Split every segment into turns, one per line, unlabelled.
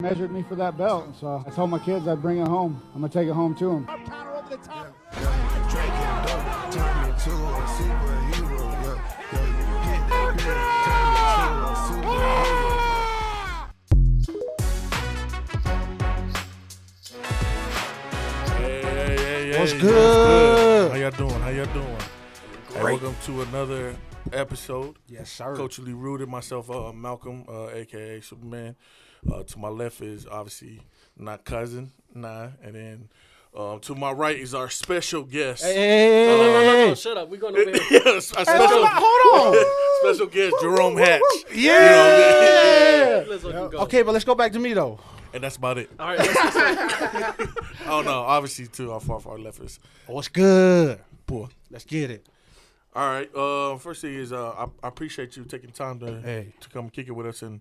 measured me for that belt, so I told my kids I'd bring it home. I'm gonna take it home to them.
Counter over the top. Drake and dope, turn me to a superhero. Hit that bitch, turn me to a superhero.
What's good?
How y'all doing? Hey, welcome to another episode.
Yes, sir.
Coachly Rooted, myself, Malcolm, a.k.a. Superman. To my left is obviously not cousin, and then to my right is our special guest.
Hey,
No, shut up. We're going over here.
Yes, our
hold on.
special guest, Jarome Hatch.
Yeah.
Let's let you go.
Okay, but let's go back to me, though.
And that's about it.
All right, let's
I don't know. Obviously, too, how far left is.
What's good?
Boy.
Let's get it.
All right. First thing is I appreciate you taking time to come kick it with us and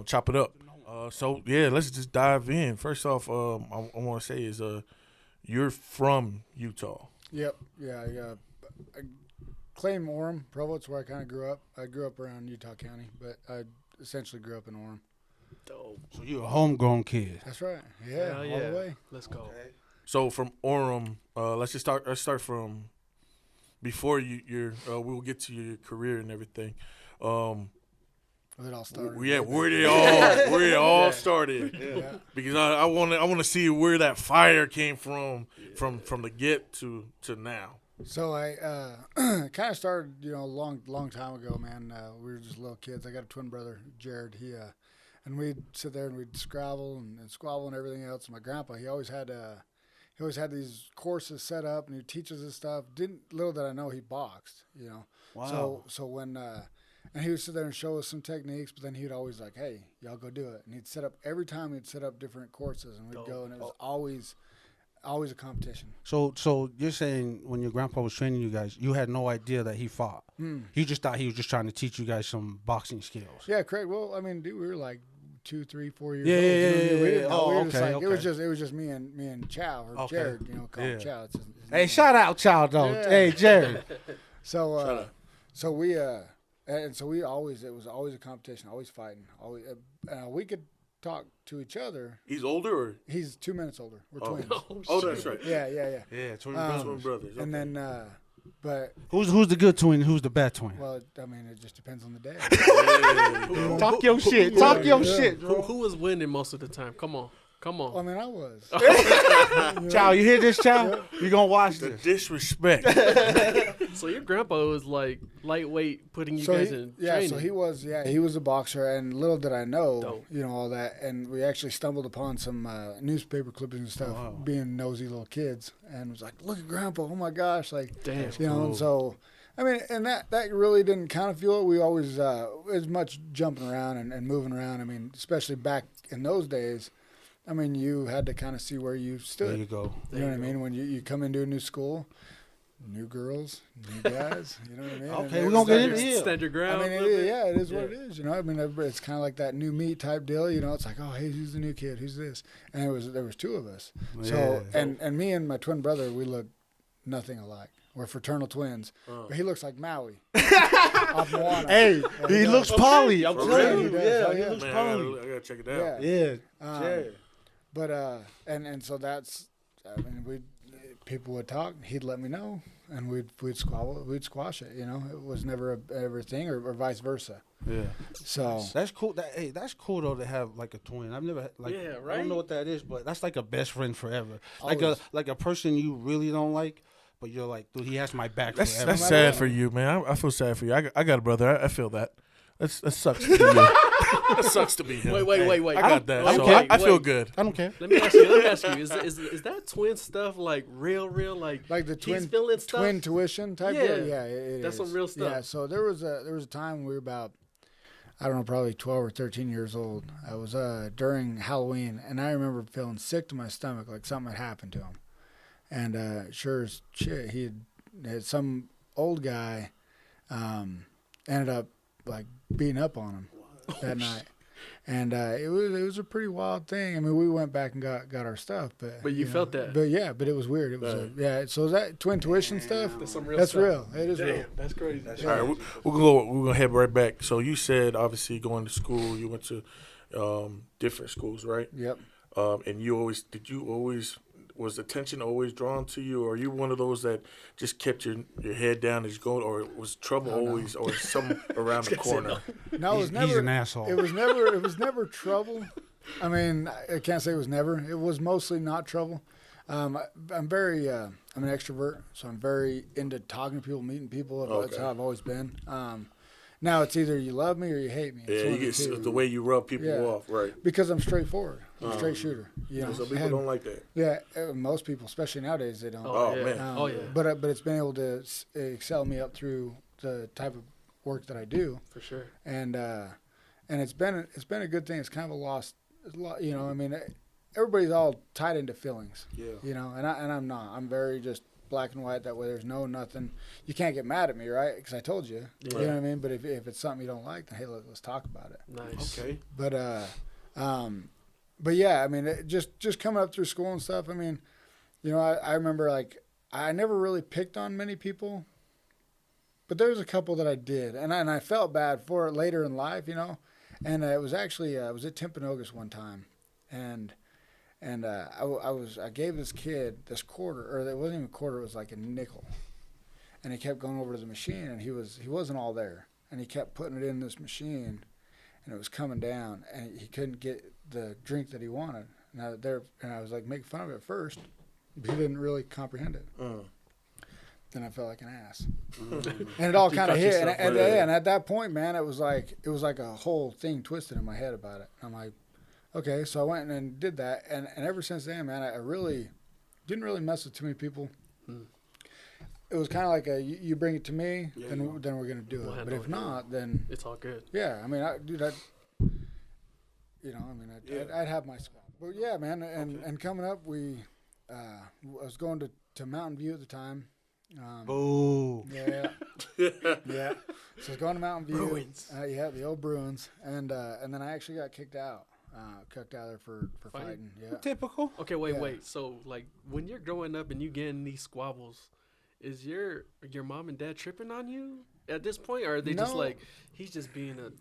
chop it up. So let's just dive in. First off, I want to say is you're from Utah.
Yep. Yeah. I claim Orem, Provo. It's where I kind of grew up. I grew up around Utah County, but I essentially grew up in Orem.
Dope.
So you're a homegrown kid.
That's right. Yeah, all the way.
Let's go.
So from Orem, let's start from before we'll get to your career and everything.
Where it all started.
Where it all started.
Yeah.
Because I want to see where that fire came from the get to now.
So I kind of started, a long time ago, man. We were just little kids. I got a twin brother, Jared. And we'd sit there and we'd scrabble and squabble and everything else. My grandpa, he always had these courses set up and he'd teach us this stuff. Little did I know he boxed,
Wow.
So when and he would sit there and show us some techniques, but then he'd always like, hey, y'all go do it. And he'd set up every time he'd set up different courses and we'd go, and it was always a competition.
So you're saying when your grandpa was training you guys, you had no idea that he fought. You just thought he was just trying to teach you guys some boxing skills.
Yeah, correct. Well, I mean, dude, we were like 2, 3, 4 years
Yeah,
old.
yeah,
You know what I mean?
yeah,
We
yeah.
didn't know.
Oh,
We were just
okay,
like,
okay.
It was just me and Chow or
Okay.
Jared, call him
Yeah.
Chow. It's his
Hey,
name.
shout out, child, though.
Yeah.
Hey, Jerry.
So
Shout out.
so we it was always a competition, always fighting. Always we could talk to each other.
He's older, or
He's 2 minutes older. We're twins.
that's right.
Yeah.
Yeah, twin
Twin brothers.
And then but
Who's the good twin and who's the bad twin?
well, I mean, it just depends on the day.
Talk your shit. Talk your shit.
Who was winning most of the time? Come on.
Well, I mean, I was.
Chow, you hear this, Chow? You gonna watch
The
this?
disrespect.
So your grandpa was like lightweight, putting you
So
guys
he,
in
yeah,
training.
so he was a boxer, and little did I know,
Dope.
all that, and we actually stumbled upon some newspaper clippings and stuff, being nosy little kids, and was like, look at Grandpa, oh my gosh, like,
Damn.
and so, I mean, and that really didn't kind of feel it. We always, as much jumping around and moving around, I mean, especially back in those days, I mean, you had to kind of see where you stood.
There you go.
You know what I mean? When you come into a new school, new girls, new guys, you know what I mean?
Okay,
And
we're gonna get
it's-
into it.
Stand your ground.
I mean,
a little bit.
it is what it is. I mean, it's kind of like that new meat type deal. It's like, oh, hey, who's the new kid? Who's this? And there was two of us. So
Yeah.
and me and my twin brother, we look nothing alike. We're fraternal twins, but he looks like Maui. Off Moana.
Hey,
Yeah,
he
does.
looks poly. I'm
For
telling
real?
you.
He does.
Yeah,
Oh,
he
yeah.
looks
Man,
poly.
I gotta check it out.
Yeah.
Yeah.
Jerry. But and so that's, I mean, people would talk, he'd let me know, and we'd squash it. It was never a thing, or vice versa.
Yeah.
So
That's cool. That's cool though to have like a twin. I've never like.
Yeah,
I
right?
don't know what that is, but that's like a best friend forever.
Always.
Like a person you really don't like, but you're like, dude, he has my back
That's
forever.
sad for you, man. I feel sad for you. I got a brother. I feel that. That sucks to be you. That sucks to be him.
Wait.
I got that.
I
So
don't
I feel
wait.
good.
I don't care.
Let me ask you. Is that twin stuff like real? Like
the
he's feeling stuff?
twin tuition type
Yeah.
deal? Yeah, it
That's
is.
some real stuff.
Yeah, so there was a time when we were about, I don't know, probably 12 or 13 years old. I was during Halloween, and I remember feeling sick to my stomach, like something had happened to him. And sure as shit, he had some old guy ended up like beating up on him that night. And it was a pretty wild thing. I mean, we went back and got our stuff, but
you felt that?
But yeah, but it was weird. It was So is that twin tuition stuff?
That's some real
That's
stuff.
real. It is real.
Damn, that's crazy.
All right, we're gonna head right back. So you said obviously going to school. You went to different schools, right?
Yep.
And was attention always drawn to you, or are you one of those that just kept your head down as you go, or was trouble always, or some around the corner?
No, it was never.
He's an asshole.
It was never trouble. I mean, I can't say it was never. It was mostly not trouble. I'm an extrovert, so I'm very into talking to people, meeting people. That's how I've always been. Now it's either you love me or you hate me.
Yeah, you get the way you rub people off, right?
Because I'm straightforward. I'm a straight shooter. You know?
Some people don't like that.
Yeah, most people, especially nowadays, they don't.
Oh man.
But it's been able to excel me up through the type of work that I do.
For sure.
And it's been a good thing. It's kind of a lost, you know. I mean, everybody's all tied into feelings. Yeah. You know, and I'm not. I'm very just black and white that way. There's nothing. You can't get mad at me, right? Because I told you. Yeah. You know what I mean? But if it's something you don't like, then hey, let's talk about it.
Nice.
Okay.
But yeah, I mean, just coming up through school and stuff. I mean, you know, I remember like I never really picked on many people, but there was a couple that I did, and I felt bad for it later in life, you know. And it was actually I was at Timpanogos one time, and I gave this kid this quarter, or it wasn't even a quarter, it was like a nickel. And he kept going over to the machine, and he wasn't all there. And he kept putting it in this machine, and it was coming down, and he couldn't get the drink that he wanted. And I was like making fun of it at first, but he didn't really comprehend it. Then I felt like an ass. And it all kind of hit. And at that point, man, it was like a whole thing twisted in my head about it. I'm like, okay, so I went and did that, and ever since then, man, I really didn't really mess with too many people. It was kind of like you bring it to me, then we're gonna do it. But if not, then
it's all good.
Yeah, I mean, I'd have my squad. But yeah, man, and coming up, I was going to Mountain View at the time.
Boo.
Yeah. Yeah. So I was going to Mountain View.
Bruins.
The old Bruins, and then I actually got kicked out. Cooked out there for fighting. Yeah.
Typical.
Okay, wait. So, like, when you're growing up and you getting these squabbles, is your mom and dad tripping on you at this point, or are they just like, he's just being a little...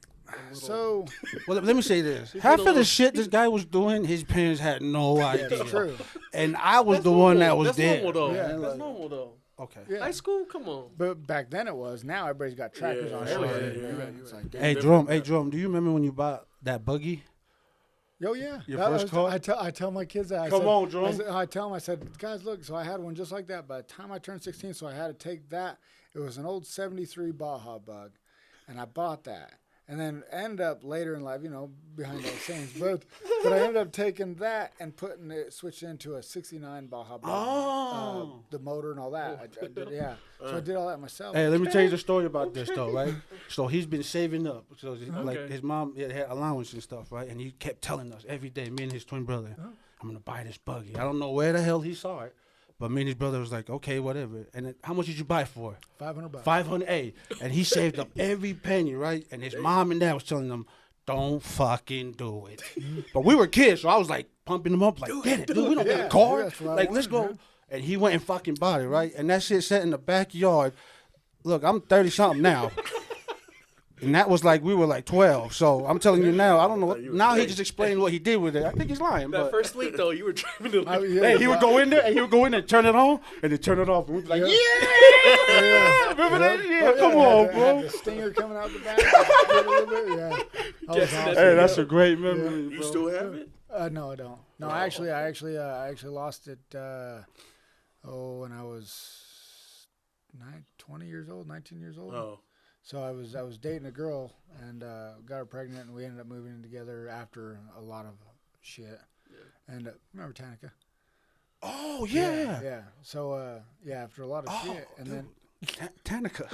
So,
well, let me say this: half of the shit this guy was doing, his parents had no idea.
That's true.
And I was the one that was there.
Normal, though.
Yeah,
that's normal though.
Okay.
Yeah.
High school, come on.
But back then it was. Now everybody's got trackers on shit. It's like,
Hey, Jerome, do you remember when you bought that buggy?
Oh yeah,
Your first car?
I tell my kids that.
Come on, Jerome.
I tell them, I said, guys, look. So I had one just like that. By the time I turned 16, so I had to take that. It was an old '73 Baja Bug, and I bought that. And then ended up later in life, you know, behind those things. But I ended up taking that and switching into a '69 Baja Bug.
Oh.
The motor and all that. I did, yeah. So I did all that myself.
Hey, let me tell you the story about this though, right? So he's been saving up. So like his mom had allowance and stuff, right? And he kept telling us every day, me and his twin brother, I'm gonna buy this buggy. I don't know where the hell he saw it, but me and his brother was like, okay, whatever. And then, how much did you buy it for?
$500.
$500. And he saved up every penny, right? And his mom and dad was telling him, don't fucking do it. But we were kids, so I was like pumping him up, like, get it, dude. We don't get a car. Like, let's go. Man. And he went and fucking bought it, right? And that shit sat in the backyard. Look, I'm 30-something now. And that was like, we were like 12. So I'm telling you now, I don't know. Now he just explained what he did with it. I think he's lying.
That first week, though, you were driving to
hey, he would go in there and turn it on and then turn it off. And we'd be like, yeah! Remember that? Yeah, come on, bro.
The stinger coming out the back. A little bit, yeah.
Awesome. Hey, that's a great memory, bro.
You still have it?
No, I don't. No, I actually lost it, when I was 19 years old. Oh. So I was dating a girl and got her pregnant, and we ended up moving in together after a lot of shit. Yeah. And remember Tanika?
Oh yeah.
Yeah. So after a lot of shit, and dude.
Then Tanika.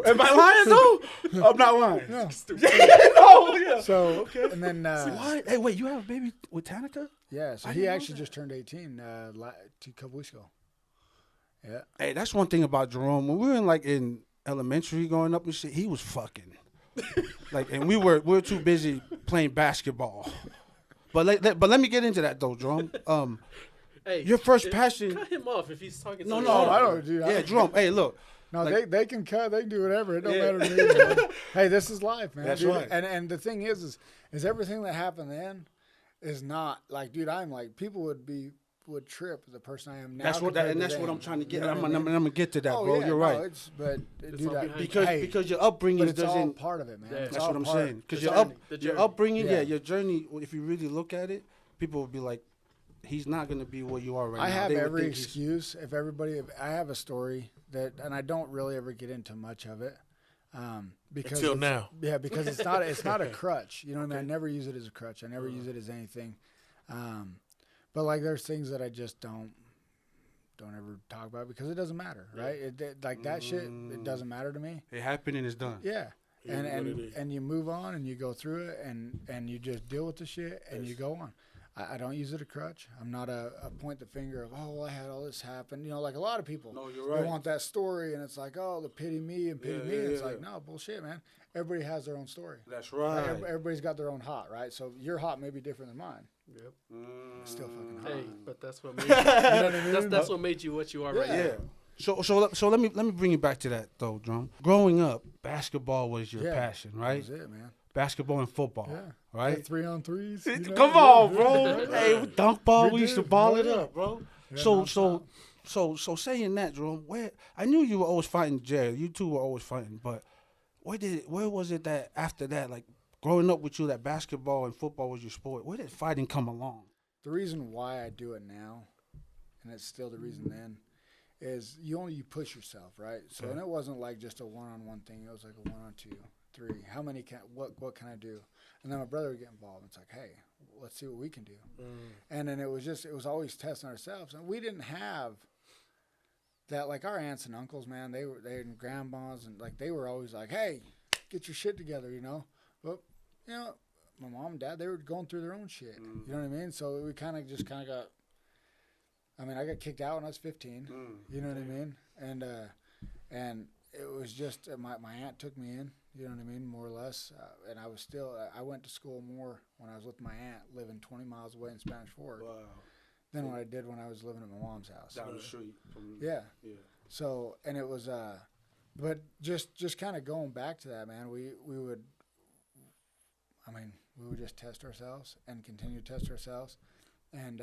Am I lying though? I'm not lying.
No.
Oh yeah.
So and then
what? Hey, wait, you have a baby with Tanika?
Yeah. So he actually just turned 18 a couple weeks ago. Yeah.
Hey, that's one thing about Jarome. When we were in elementary growing up and shit, he was fucking. And we were too busy playing basketball. But let me get into that though, Jerome.
Hey,
your first passion.
Cut him off if he's talking.
No, I don't do that.
Yeah, Jerome. Hey, look.
No,
like,
they can cut. They can do whatever. It don't matter to me. Man. Hey, this is life, man.
That's
dude.
right.
And the thing is everything that happened then is not like, dude. I'm like people would trip the person I am now.
That's what I'm trying to get.
You know
I'm gonna get to that, bro.
Yeah,
You're right. Because your upbringing
it's all
doesn't.
part of it, man.
Yeah.
That's what I'm saying. Because
The
your
journey.
upbringing,
Yeah.
your journey. If you really look at it, people will be like, he's not gonna be what you are right now.
I have
They would
every
think he's-
excuse. If I have a story that, and I don't really ever get into much of it, because
Until
it's-
now.
Yeah, because it's not a crutch. You know what I mean? I never use it as a crutch. I never use it as anything. But like, there's things that I just don't ever talk about because it doesn't matter, right? Like that shit, it doesn't matter to me.
It happened and it's done.
Yeah.
It is what it is.
And you move on and you go through it and you just deal with the shit and you go on. I don't use it a crutch. I'm not a point the finger of, oh, I had all this happen. You know, like a lot of people.
No, you're right.
They want that story and it's like, oh, the pity me and pity me. And it's
yeah.
like, no, bullshit, man. Everybody has their own story.
That's
Like,
right.
everybody's got their own hot, right? So your hot may be different than mine.
Yep.
It's still fucking hot.
Hey, but that's what made you. That's what made you what you are right
Yeah.
now.
Yeah. So let me bring you back to that though, Drum. Growing up, basketball was your
Yeah.
passion,
That
right?
was it, man.
Basketball and football,
Yeah.
right?
3-on-3s. You know?
Come on, bro. Hey, with dunk ball, we used to
did,
ball
bro.
it up, bro.
Yeah,
So
nonstop.
saying that, Jerome, where I knew you were always fighting Jared. You two were always fighting, but where was it that after that, like growing up with you, that basketball and football was your sport? Where did fighting come along?
The reason why I do it now, and it's still the reason then, is you push yourself, right? So and it wasn't like just a one-on-one thing. It was like a 1-on-2, 3. How many what can I do? And then my brother would get involved. It's like, hey, let's see what we can do. And then it was always testing ourselves, and we didn't have that. Like our aunts and uncles, man, they and grandmas, and like they were always like, hey, get your shit together, you know. But you know, my mom and dad, they were going through their own shit. You know what I mean? So we kind of got. I mean, I got kicked out when I was 15. You know what I mean? And it was just my aunt took me in. You know what I mean? More or less. And I was still. I went to school more when I was with my aunt, living 20 miles away in Spanish Fork, than what I did when I was living at my mom's house.
Down the street.
Yeah.
Yeah.
So and it was. But just kind of going back to that, man. We would. I mean, we would just test ourselves and continue to test ourselves, and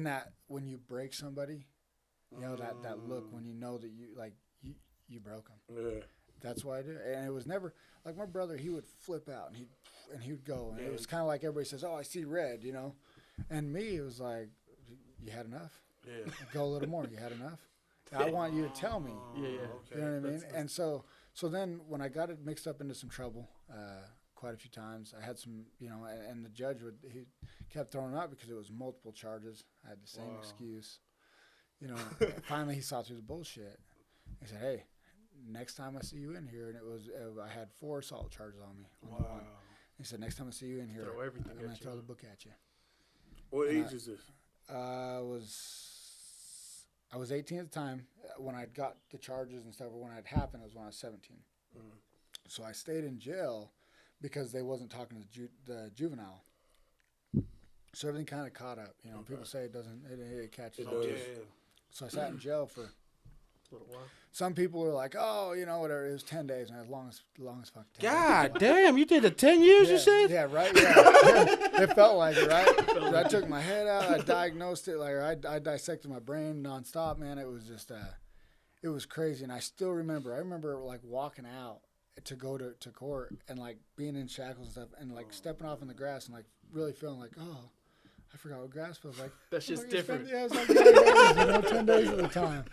that when you break somebody, you know that look when you know that you broke them.
Yeah.
That's why I do. And it was never like my brother. He would flip out and he would go, and it was kind of like everybody says, "Oh, I see red," you know. And me, it was like, "You had enough.
Yeah.
Go a little more. You had enough. I want you to tell me."
Yeah.
You know what I mean? And so then when I got it mixed up into some trouble, quite a few times, I had some, you know, and the judge he kept throwing up because it was multiple charges. I had the same excuse. You know, finally he saw through the bullshit. He said, "Hey, next time I see you in here," and I had 4 assault charges on me. On the one. He said, "Next time I see you in here,
Throw everything
I'm going
at
to
you."
throw the book at you."
What age is this?
I was 18 at the time when I got the charges and stuff. Or when it happened, it was when I was 17. So I stayed in jail because they wasn't talking to the juvenile. So everything kind of caught up. You know, people say it catches up. So I sat in jail for
A little while.
some people were like, oh, you know, whatever. It was 10 days, man. As long as fuck 10 days.
God damn, you did it 10 years, you said?
Yeah, right. Yeah, it felt like it, right? So I took my head out. I diagnosed it. Like I dissected my brain nonstop, man. It was just, it was crazy. And I still remember. I remember like walking out to go to court and like being in shackles and stuff, and like stepping off in the grass and like really feeling like, oh, I forgot what grass feels like.
That shit's different.
Yeah, it was like 10 days, you know, 10 days at a time.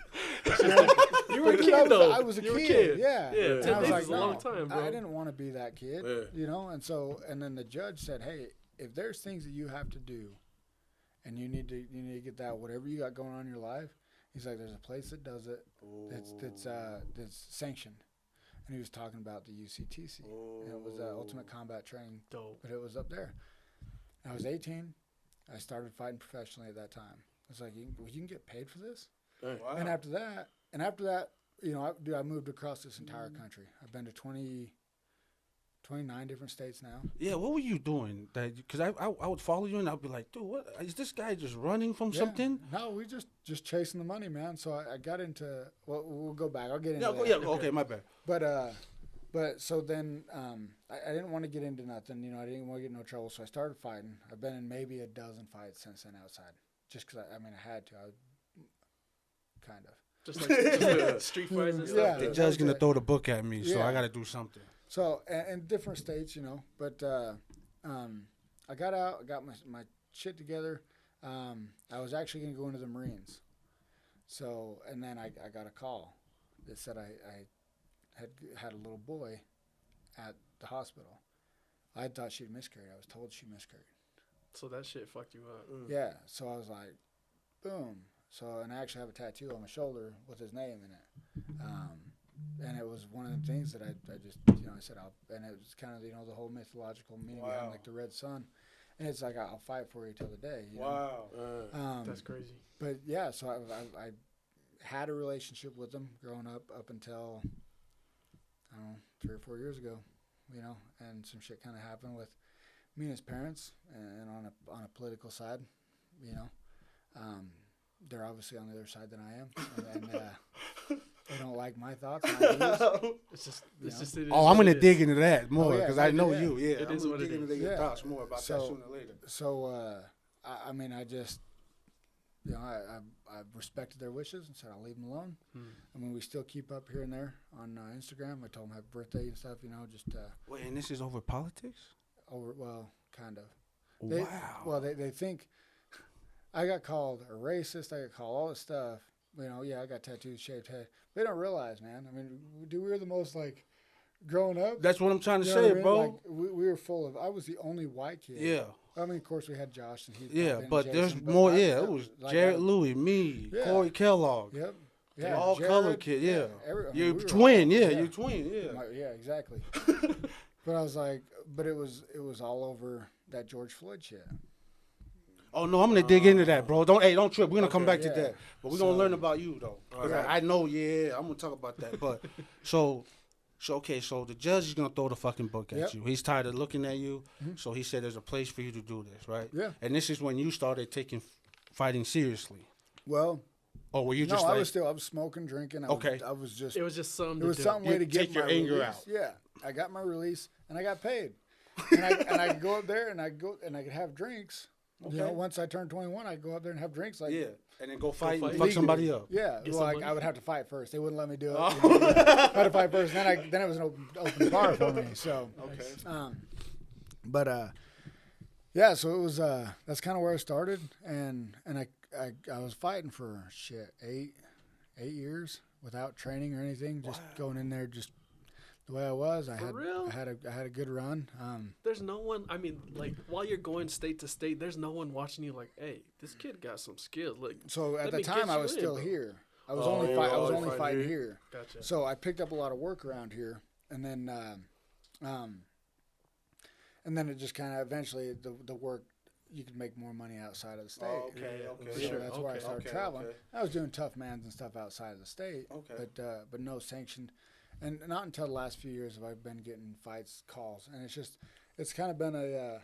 You were a
But
kid, though.
I was a
You were a
kid.
kid.
Yeah.
Yeah,
And
10
I was
days
like,
is a
no,
long time, bro.
I didn't want to be that kid,
Yeah.
you know? And then the judge said, hey, if there's things that you have to do and you need to get that, whatever you got going on in your life, he's like, there's a place that does it that's sanctioned. And he was talking about the UCTC. And it was Ultimate Combat Training.
Dope.
But it was up there. I was 18. I started fighting professionally at that time. It's like, you can get paid for this?
Wow.
And after that, you know, I moved across this entire country. I've been to 20 29 different states now.
Yeah, what were you doing? Because I would follow you and I'd be like, dude, what is this guy just running from something?
No, we just chasing the money, man. So I got into. Well, we'll go back. I'll get into.
Yeah, okay, my bad.
But so then I didn't want to get into nothing. You know, I didn't want to get in no trouble. So I started fighting. I've been in maybe a dozen fights since then outside. Just because I had to. Kind of.
Just like street fights and stuff.
Yeah.
The judge's going to throw the book at me, so I got to do something.
So, in different states, you know. But I got out. I got my shit together. I was actually going to go into the Marines. So, and then I got a call that said I had a little boy at the hospital. I thought she'd miscarried. I was told she miscarried.
So that shit fucked you up.
Yeah. So I was like, boom. So, and I actually have a tattoo on my shoulder with his name in it. And it was one of the things that I just, you know, I said, and it was kind of, you know, the whole mythological meaning behind like the red sun. And it's like, I'll fight for you till the day. You know?
That's crazy.
But yeah, so I had a relationship with him growing up until, I don't know, 3 or 4 years ago, you know, and some shit kind of happened with me and his parents and on a political side, you know. They're obviously on the other side than I am, and they don't like my thoughts. And ideas,
It's just
I'm going to dig into that more because I know you. Yeah,
it is what it is.
Dig into your thoughts more about that sooner or later.
So, I mean, I just, you know, I respected their wishes and said I'll leave them alone. I mean, we still keep up here and there on Instagram. I told them happy birthday and stuff, you know, just.
Wait, and this is over politics?
Well, kind of.
Wow.
Well, they think. I got called a racist. I got called all this stuff. You know, yeah, I got tattoos, shaved head. They don't realize, man. I mean, we were the most, like, growing up.
That's what I'm trying to
you know
say,
what I mean?
bro.
Like, we were full of, I was the only white kid.
Yeah.
I mean, of course, we had Josh and he's
But
Jason,
there's
but
more.
I-
It was
like
Jared Louis, me,
Yeah.
Corey Kellogg.
Yep.
They
Yeah,
all
Jared,
color kid, yeah.
I mean,
You're
we were
twin,
all-
yeah, you're twin, yeah.
Yeah, exactly. But I was like, but it was all over that George Floyd shit.
Oh no, I'm gonna dig into that, bro. Don't trip. We're gonna come back to
yeah.
that, but we're gonna learn about you though. 'Cause I know, yeah, I'm gonna talk about that. But so the judge is gonna throw the fucking book at
Yep.
you. He's tired of looking at you, so he said there's a place for you to do this, right?
Yeah.
And this is when you started taking fighting seriously.
Well,
Or were you
no,
just
I
like,
was smoking, drinking.
Okay.
I was just.
It was just something.
It was
to
some
do.
way to get
take your
my
anger
release.
out.
Yeah, I got my release and I got paid, and I could go up there and I could have drinks. You know,
Okay.
once I turned 21, I'd go up there and have drinks. Like,
yeah, and then go fight and
fight.
fuck somebody up?
yeah.
Get
Well,
some money.
I would have to fight first. They wouldn't let me do it.
Oh.
You know, I had to fight first. Then it was an open bar for me. So,
Okay.
yeah. So it was. That's kind of where I started, and I was fighting for shit 8 years without training or anything. Just going in there, just the way I was. I had a good run.
There's no one. I mean, like while you're going state to state, there's no one watching you. Like, hey, this kid got some skills. Like,
So at
let
the
me
time,
get
I
you
was
in,
still
bro.
here. I was
Oh,
only
you
fight,
were
I was
always
only
fighting
fighting
here?
here.
Gotcha.
So I picked up a lot of work around here, and then it just kind of eventually the work you could make more money outside of the state.
Oh, okay, okay.
So
Sure,
that's where I
okay,
started
okay,
traveling.
okay.
I was doing tough mans and stuff outside of the state,
Okay.
but no sanctioned. And not until the last few years have I been getting fights calls, and it's kind of been a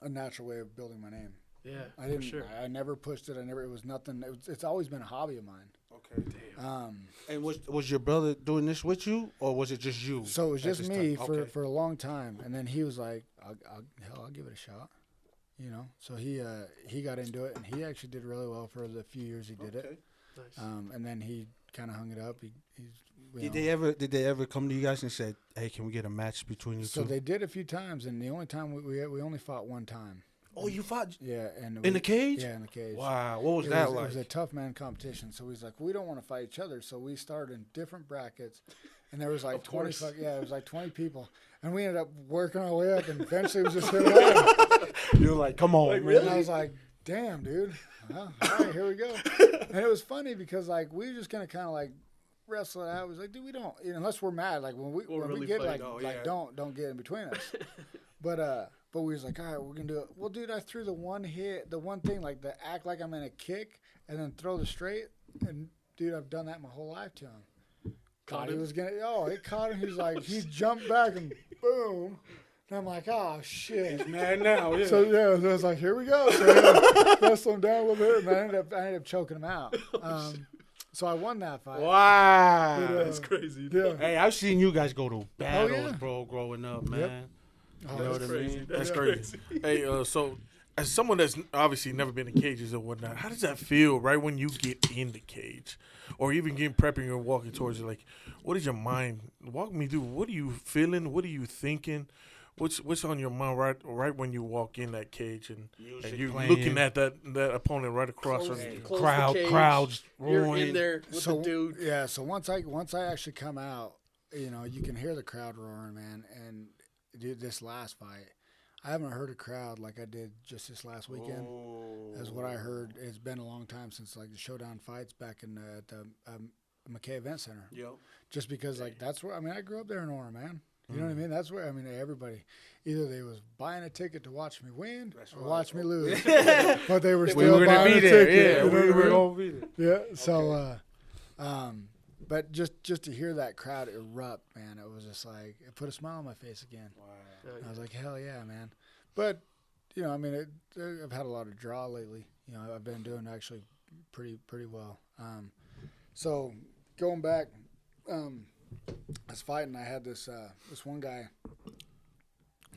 natural way of building my name.
Yeah,
I didn't.
for sure.
I never pushed it. It was nothing. It's always been a hobby of mine.
Okay.
Um,
And was your brother doing this with you, or was it just you?
so it was
at
just
this
me
time?
for,
Okay.
for a long time, and then he was like, "I'll give it a shot," you know. So he got into it, and he actually did really well for the few years he did
Okay.
it.
Nice.
And then he kind of hung it up.
Did they ever come to you guys and said, "Hey, can we get a match between you
So
two?"
they did a few times, and the only time we only fought one time.
Oh, you fought
Yeah, and
in the cage?
Yeah, in the cage.
Wow, what was
It
that
was,
like?
It was a tough man competition. So he's like, we don't want to fight each other. So we started in different brackets, and there was like
Of
20.
course.
It was like 20 people, and we ended up working our way up, and eventually it was just him and I.
You're like, come on, man.
And I was like, damn, dude. Well, all right, here we go. And it was funny because like we were just gonna kind of like wrestle it out. It was like, dude, we don't, unless we're mad. Like when we
really
get
fight.
like
Oh,
like
yeah.
don't get in between us. But we was like, all right, we're gonna do it. Well, dude, I threw the one thing, like the act like I'm in a kick and then throw the straight. And dude, I've done that my whole life to him. thought he was gonna. Oh, it caught him. He's like, he jumped back and boom. And I'm like, oh shit,
Man, now, yeah.
So I was like, here we go. So I wrestled him down a little bit, and I ended up choking him out. So I won that fight.
Wow.
But,
That's crazy.
Yeah.
Hey, I've seen you guys go to battles,
yeah.
bro, growing up, man.
Yep.
You know what I mean?
That's crazy. Hey, so as someone that's obviously never been in cages or whatnot, how does that feel right when you get in the cage, or even getting prepping or walking towards it? Like, what is your mind? Walk me through. What are you feeling? What are you thinking? What's on your mind right when you walk in that cage and you're looking at that opponent right across from you?
Crowds
You're
roaring.
in there with the dude.
Yeah. So once I actually come out, you know, you can hear the crowd roaring, man. And dude, this last fight, I haven't heard a crowd like I did just this last weekend. That's what I heard. It's been a long time since like the Showdown fights back in the McKay Event Center.
Yep.
Just because like that's where I grew up there in Orem, man. You know what I mean? That's where everybody either they was buying a ticket to watch me win or watch me lose, but they were still buying a ticket.
Yeah,
you know
we
what I
were
mean?
gonna be there.
Yeah. So, but just to hear that crowd erupt, man, it was just like it put a smile on my face again.
Wow.
I was like, hell yeah, man. But you know, I mean, I've had a lot of draw lately. You know, I've been doing actually pretty well. So going back. I was fighting. I had this one guy,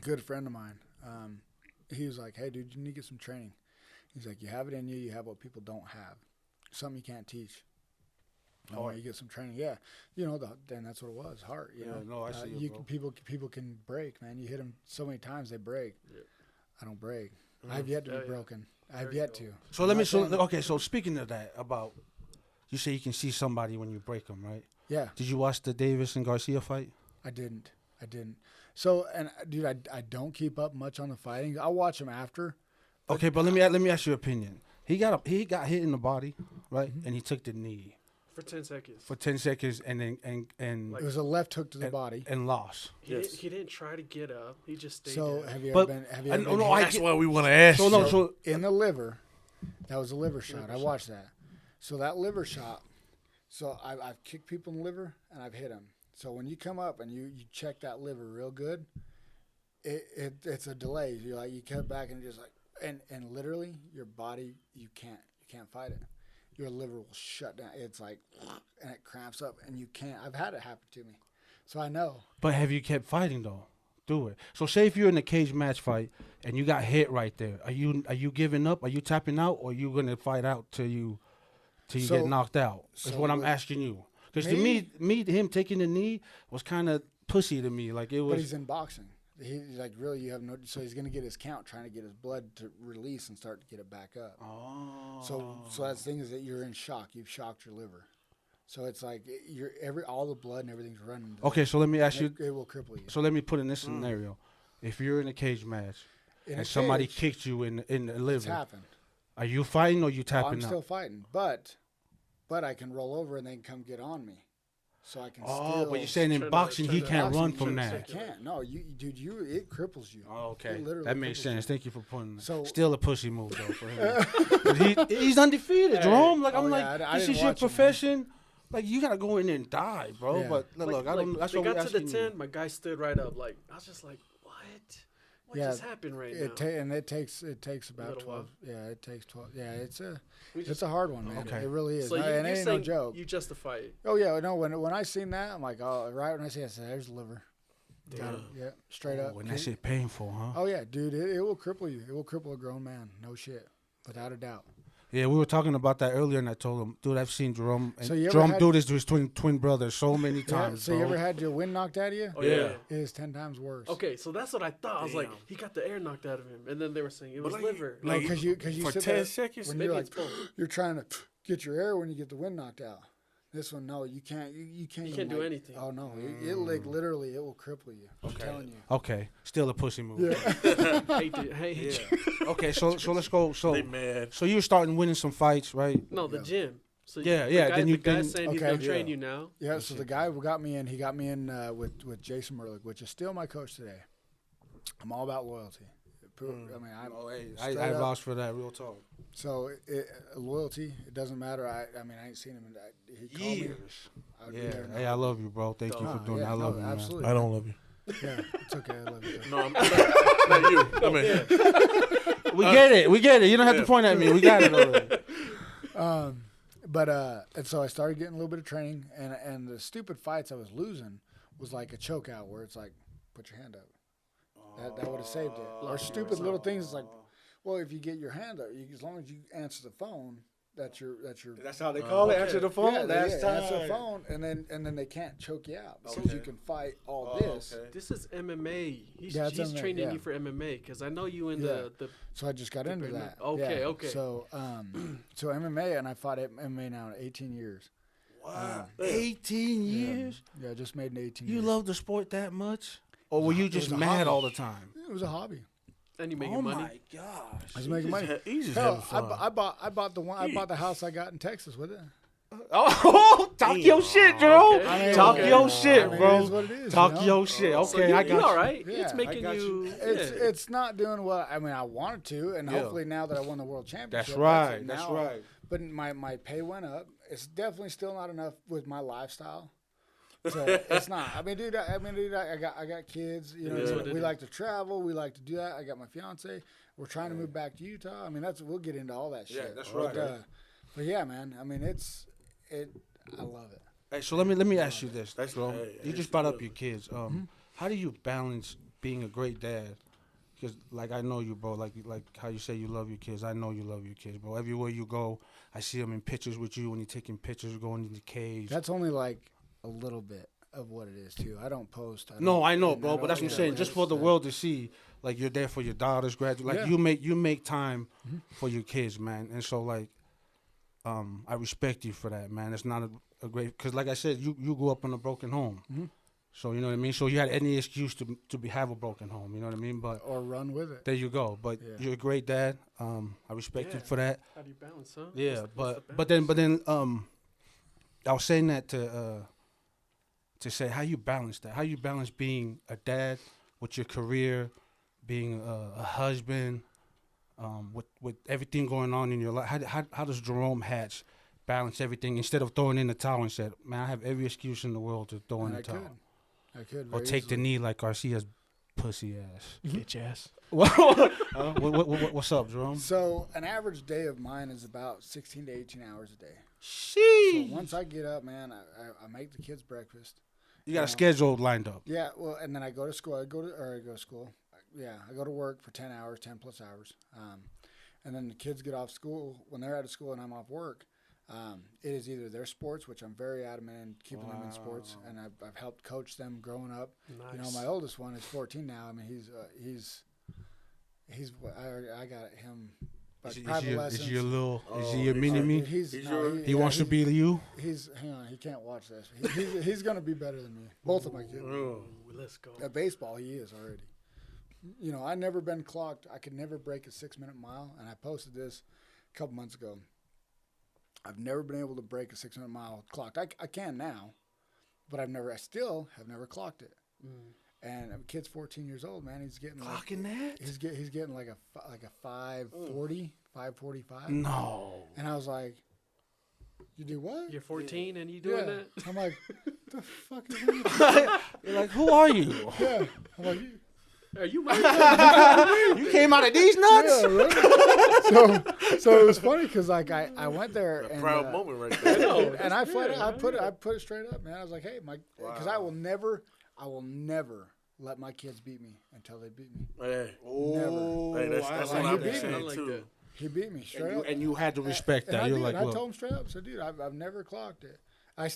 good friend of mine. He was like, "Hey, dude, you need to get some training." He's like, "You have it in you. You have what people don't have. Something you can't teach. Oh, you get some training. Yeah, you know. Then that's what it was. Heart. You know.
No, I see
you people can break, man. You hit them so many times they break. Yeah. I don't break. I've yet to be broken. I've yet to.
So speaking of that, about you say you can see somebody when you break them, right?
Yeah.
Did you watch the Davis and Garcia fight?
I didn't. So, and dude, I don't keep up much on the fighting. I'll watch them after.
Okay, but let me ask your opinion. He got hit in the body, right? Mm-hmm. And he took the knee
for 10 seconds.
For 10 seconds, and then
it was a left hook to the body
and lost.
He didn't try to get up. He just stayed.
So
down.
have you ever been?
That's why we want to ask.
So in the liver, that was a liver shot. I watched that. So that liver shot. So I've kicked people in the liver and I've hit them. So when you come up and you check that liver real good, it's a delay. You cut back and just like and literally your body you can't fight it. Your liver will shut down. It's like and it cramps up and you can't. I've had it happen to me, so I know.
But have you kept fighting though? Do it. So say if you're in a cage match fight and you got hit right there, are you giving up? Are you tapping out, or are you gonna fight out till you get knocked out? Is what I'm asking you. Because to me, him taking the knee was kind of pussy to me. Like it was.
But he's in boxing. He's like, really, you have no. So he's gonna get his count, trying to get his blood to release and start to get it back up.
Oh.
So that's the thing is that you're in shock. You've shocked your liver. So it's like all the blood and everything's running.
Okay, so let me ask you.
It will cripple you.
So let me put in this scenario: if you're in a cage match and somebody kicked you in the liver,
it's happened.
Are you fighting or you tapping out?
I'm still fighting, but I can roll over and they can come get on me, so I can.
Oh, but you're saying in boxing he can't run from that.
I can't. No, it cripples you.
Oh, okay,
that
makes sense. Thank you for pointing that.
So
still a pussy move though for him. But he's undefeated, Jerome. Like this is your profession. Like you gotta go in there and die, bro. Yeah. But look, I don't. That's
what we
got
to the 10. My guy stood right up. Like I was just like, what? What just happened right now?
And it takes about 12. Yeah, it takes 12. Yeah, it's a hard one, man. Okay. It really is.
So
it ain't no joke.
You justify it.
Oh yeah, no. When I seen that, I'm like, oh, right when I see it, I said, there's the liver. Yeah, straight up.
And that shit painful, huh?
Oh yeah, dude, it will cripple you. It will cripple a grown man. No shit, without a doubt.
Yeah, we were talking about that earlier, and I told him, dude, I've seen Jerome. Jerome do this to his twin brother so many times.
So you ever had your wind knocked out of you?
Oh yeah.
It is 10 times worse.
Okay, so that's what I thought. I was like, he got the air knocked out of him, and then they were saying it was liver.
No, because you
for
sit
10
there,
seconds.
When you're trying to get your air when you get the wind knocked out. This one, no, you can't. You can't
do anything.
Oh no, it literally it will cripple you. I'm telling you.
Okay, still a pussy move.
Yeah.
hate
Okay, so let's go. So
they mad.
So you were starting winning some fights, right?
No, the gym. So
yeah.
The guy's saying he's gonna train you now.
Yeah. So the guy who got me in, he got me in with Jason Merlick, which is still my coach today. I'm all about loyalty. I mean,
I vouch for that. Real talk.
So loyalty, it doesn't matter. I mean, I ain't seen him in he called
Years.
me. I would be
Yeah.
there
Hey,
now.
I love you, bro. Thank you for doing that. I love you, man.
absolutely.
I don't love you.
Yeah, it's okay. I love you.
No, I'm not you. I mean,
We get it. We get it. You don't have to point at me. We got it already.
But and so I started getting a little bit of training, and the stupid fights I was losing was like a choke out where it's like, put your hand up. That would have saved it. Or stupid little things like, well, if you get your hand up, as long as you answer the phone, that's your.
That's how they call it. Answer the phone.
Yeah,
That's time.
answer the phone, and then they can't choke you out because you can fight all this.
Okay.
This is MMA. He's
Yeah, it's MMA,
training
yeah.
you for MMA because I know you in
Yeah.
the
So I just got into that.
Okay,
Yeah.
okay.
So so MMA, and I fought MMA now in 18 years.
Wow. 18 years?
Yeah, I just made an 18
You
years.
love the sport that much? Or were you
It
just
was a
mad
hobby.
all the time?
It was a hobby.
and you making
Oh
money.
my gosh.
I was making money.
He's just
Hell,
having fun.
I bought the house I got in Texas with it.
Oh, talk your shit, Jerome.
Okay.
Talk
Okay.
your shit,
I mean,
bro.
it is what it is,
Talk
you know?
your shit.
So
Okay,
you,
I
you
got
all
you.
right.
Yeah,
It's
I
making
got
you.
you.
It's not doing what I mean. I wanted to, and
Yeah.
hopefully now that I won the world championship,
That's right.
it.
That's
Now-
right.
But my pay went up. It's definitely still not enough with my lifestyle. So it's not. I mean, dude. I got kids. You know,
It is
so
what it
we
is.
like to travel. We like to do that. I got my fiance. We're trying to move back to Utah. I mean, we'll get into all that shit.
Yeah, that's right.
But yeah, man. I mean, I love it.
Hey, so let me ask you this,
That's-
bro.
hey,
You
hey,
just brought up your kids. How do you balance being a great dad? Because like I know you, bro. Like how you say you love your kids. I know you love your kids, bro. Everywhere you go, I see them in pictures with you when you're taking pictures, going in the cage.
That's only like a little bit of what it is too. I don't post.
No, I know,
and
bro. But that's what I'm saying. Just for the world to see, like you're there for your daughter's graduate. Like
Yeah.
you make time for your kids, man. And so like, I respect you for that, man. It's not a great because, like I said, you grew up in a broken home. So you know what I mean. So you had any excuse to have a broken home. You know what I mean. But
or run with it.
there you go. But
Yeah.
you're a great dad. I respect you
Yeah.
for that.
How do you balance, huh?
Yeah,
What's the
but then I was saying that to say how you balance that. How you balance being a dad with your career, being a husband, with everything going on in your life. How does Jarome Hatch balance everything instead of throwing in the towel and said, "Man, I have every excuse in the world to throw in
And
the towel,"
I could.
or
very
take the
easily.
knee like Garcia's pussy ass.
bitch ass?
What's up, Jerome?
So an average day of mine is about 16 to 18 hours a day. So
Sheesh.
once I get up, man, I make the kids breakfast.
You got a schedule lined up.
Yeah, well, and then I go to school. I go to school. Yeah, I go to work for 10 hours, 10 plus hours. And then the kids get off school. When they're out of school and I'm off work, it is either their sports, which I'm very adamant in keeping them in sports, and I've helped coach them growing up.
Nice.
You know, my oldest one is 14 now. I mean, I got him. Like private lessons.
Is he your little? Is he
Oh,
your mini me? He wants to be you.
Hang on, he can't watch this. He's gonna be better than me. Both of my kids.
Ooh, let's go.
At baseball, he is already. You know, I never been clocked. I could never break a 6-minute mile, and I posted this a couple months ago. I've never been able to break a 6-minute mile clocked. I can now, but I still have never clocked it. And a kid's 14 years old, man. He's getting
Clocking that?
He's getting like a 5:40, 5:45.
No.
And I was like, "You do what?"
You're 14 and you doing that?
I'm like, "The fuck is that?"
You're like, who are you?
Yeah. I'm like,
Are you my
You came out of these nuts?
yeah, right? So it was funny because like I went there
A
and
proud moment right there.
and I put it, I put it straight up, man. I was like, "Hey, because I will never let my kids beat me until they beat me."
Hey,
Never.
hey, that's
like
what I've
he
been
beat me.
saying
I like
too.
that.
He beat me straight up.
And you had to respect
And
that.
I
You're
did.
like,
I
look.
told him straight up. So, dude, I've never clocked it. I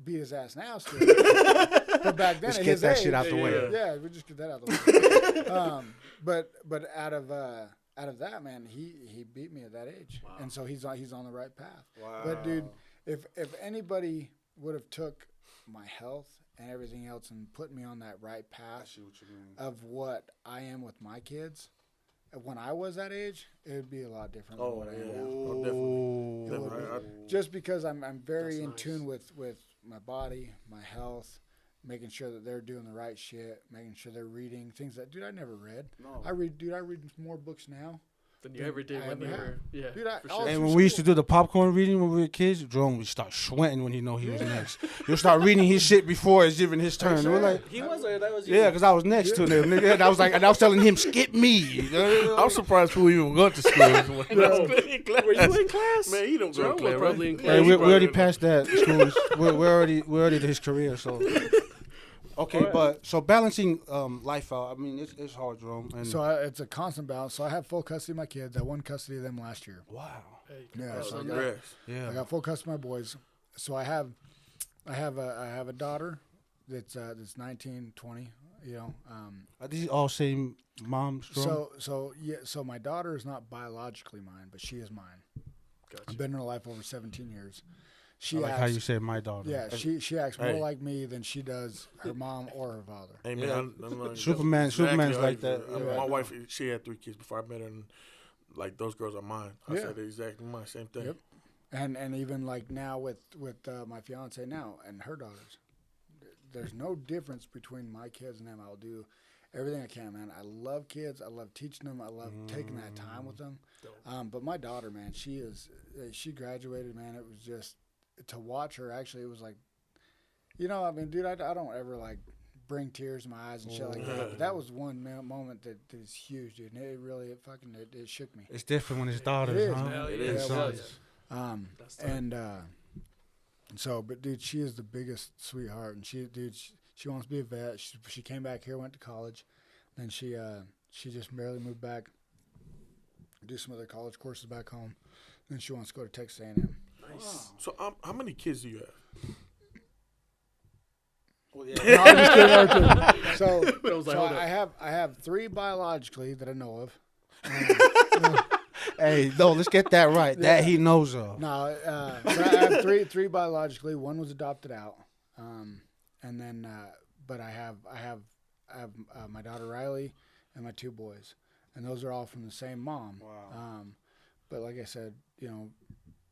beat his ass now still. But back then,
Let's
at
get
his
that
age,
shit out the way.
Yeah, we just get that out the way. But out of that, man, he beat me at that age, and so he's on the right path.
Wow.
But dude, if anybody would have took my health and everything else and put me on that right path
see what you mean.
of what I am with my kids, when I was that age, it would be a lot different than
Oh,
what I am
yeah.
now.
Oh,
It
definitely.
would
Definitely.
be. Just because I'm very
That's
in
nice.
tune with my body, my health, making sure that they're doing the right shit, making sure they're reading things that, dude, I never read.
No.
I read more books now
than you ever did when you were. Yeah,
Dude,
for sure.
And when we used to do the popcorn reading when we were kids, Jerome would start sweating when he know he was next. He'll start reading his shit before it's even his turn. We're like,
He was there. That was you.
yeah, because I was next to him. Nigga. And I was like, and I was telling him, skip me.
I'm surprised people even go to school.
Were you in class?
Man, he don't go
Jerome
to
was
class.
probably in
Hey,
class.
we already passed that. Schools. We're already to his career. So okay,
Alright.
but so balancing life out. I mean, it's hard, Jerome. And
So it's a constant balance. So I have full custody of my kids. I won custody of them last year.
wow.
Hey,
Yeah,
congrats
so
on
I
that.
Congrats.
Yeah.
I got full custody of my boys. So I have a daughter that's 19, 20. You know.
Are these all same moms? Jerome?
So my daughter is not biologically mine, but she is mine.
Gotcha.
I've been in her life over 17 years. She
I like
acts,
how you said my daughter.
yeah, she acts more
Hey.
like me than she does her mom or her father.
Hey man, I'm not-
Superman's like that.
My wife, she had 3 kids before I met her, and like those girls are mine. I
Yeah.
said exactly mine, same thing.
Yep. And even like now with my fiance now and her daughters, there's no difference between my kids and them. I'll do everything I can, man. I love kids. I love teaching them. I love taking that time with them. But my daughter, man, she graduated, man. It was just to watch her. Actually, it was like, you know, I mean, dude, I don't ever like bring tears to my eyes and shit like that. But that was one moment that is huge, dude. And it shook me.
It's different when it's daughters,
It is,
huh?
man.
Hell
It
yeah,
is.
hell
Sons.
yeah. That's tight.
So, but dude, she is the biggest sweetheart, and she wants to be a vet. She came back here, went to college, then she just barely moved back, do some other college courses back home, then she wants to go to Texas A&M.
Nice.
So how many kids do you have?
Well,
No, I'm just kidding, I'm kidding. So,
was like,
so
hold up.
I have 3 biologically that I know of.
Hey, no, let's get that right. That he knows of.
No, so I have three biologically. One was adopted out, and then but I have my daughter Riley and my 2 boys, and those are all from the same mom.
Wow.
But like I said, you know,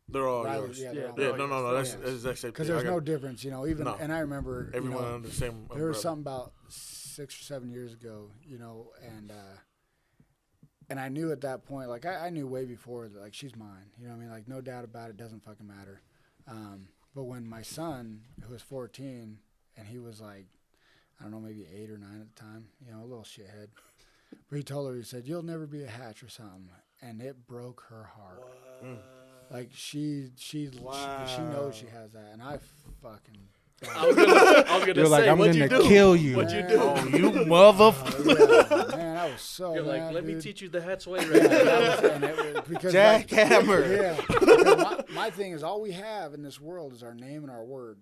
They're all
Riley,
yours.
yeah,
Yeah,
they're all
Yeah,
mine.
no, that's
Yeah.
that's the exact same
Because
thing.
there's
I
no
got
difference, you know. Even
No.
and I remember
everyone
you know,
under the same
there was
umbrella.
something about 6 or 7 years ago, you know, and I knew at that point, like I knew way before that, like she's mine, you know what I mean? Like no doubt about it, doesn't fucking matter. But when my son, who was 14, and he was like, I don't know, maybe 8 or 9 at the time, you know, a little shithead. But he told her, he said, "You'll never be a hatch" or something, and it broke her heart. Like she knows she has that, and I fucking.
I was gonna
You're like,
say,
I'm
what'd
gonna
you do?
kill you.
What'd you
Man.
do?
Oh, you motherfucker!
Yeah, man, I was so.
You're like,
mad,
let me
dude.
teach you the hatch way
Yeah,
right now.
that was- and it was- because like,
Jackhammer.
yeah. Because my thing is, all we have in this world is our name and our word,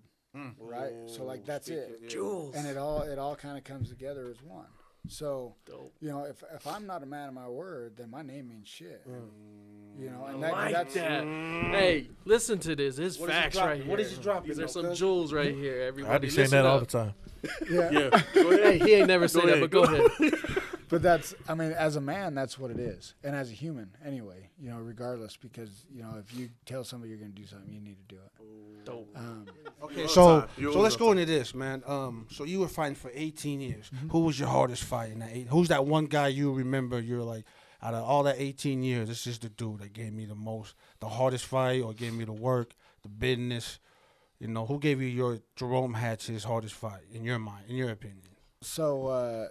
right? So like that's it,
Jules.
and it all kind of comes together as one. So
Dope.
you know, if I'm not a man of my word, then my name means shit. You know, and
I like
that's
that. Hey, listen to this. It's
What is he
facts
dropping?
right here.
What is he dropping,
These are
though,
some
cuz?
jewels right here. Everybody,
I be saying
listen
that all
up.
the time.
yeah.
Yeah, go ahead.
Hey, he ain't never said that,
ahead,
but go ahead.
But that's, I mean, as a man, that's what it is, and as a human, anyway. You know, regardless, because you know, if you tell somebody you're going to do something, you need to do it.
Dope.
Okay,
on
so
time. You
so
was
let's
on
go
time.
into this, man. So you were fighting for 18 years. Who was your hardest fight in that? Who's that one guy you remember? You're like, out of all that 18 years, this is the dude that gave me the hardest fight, or gave me the work, the business. You know, who gave you your Jerome Hatch's hardest fight in your mind, in your opinion?
So,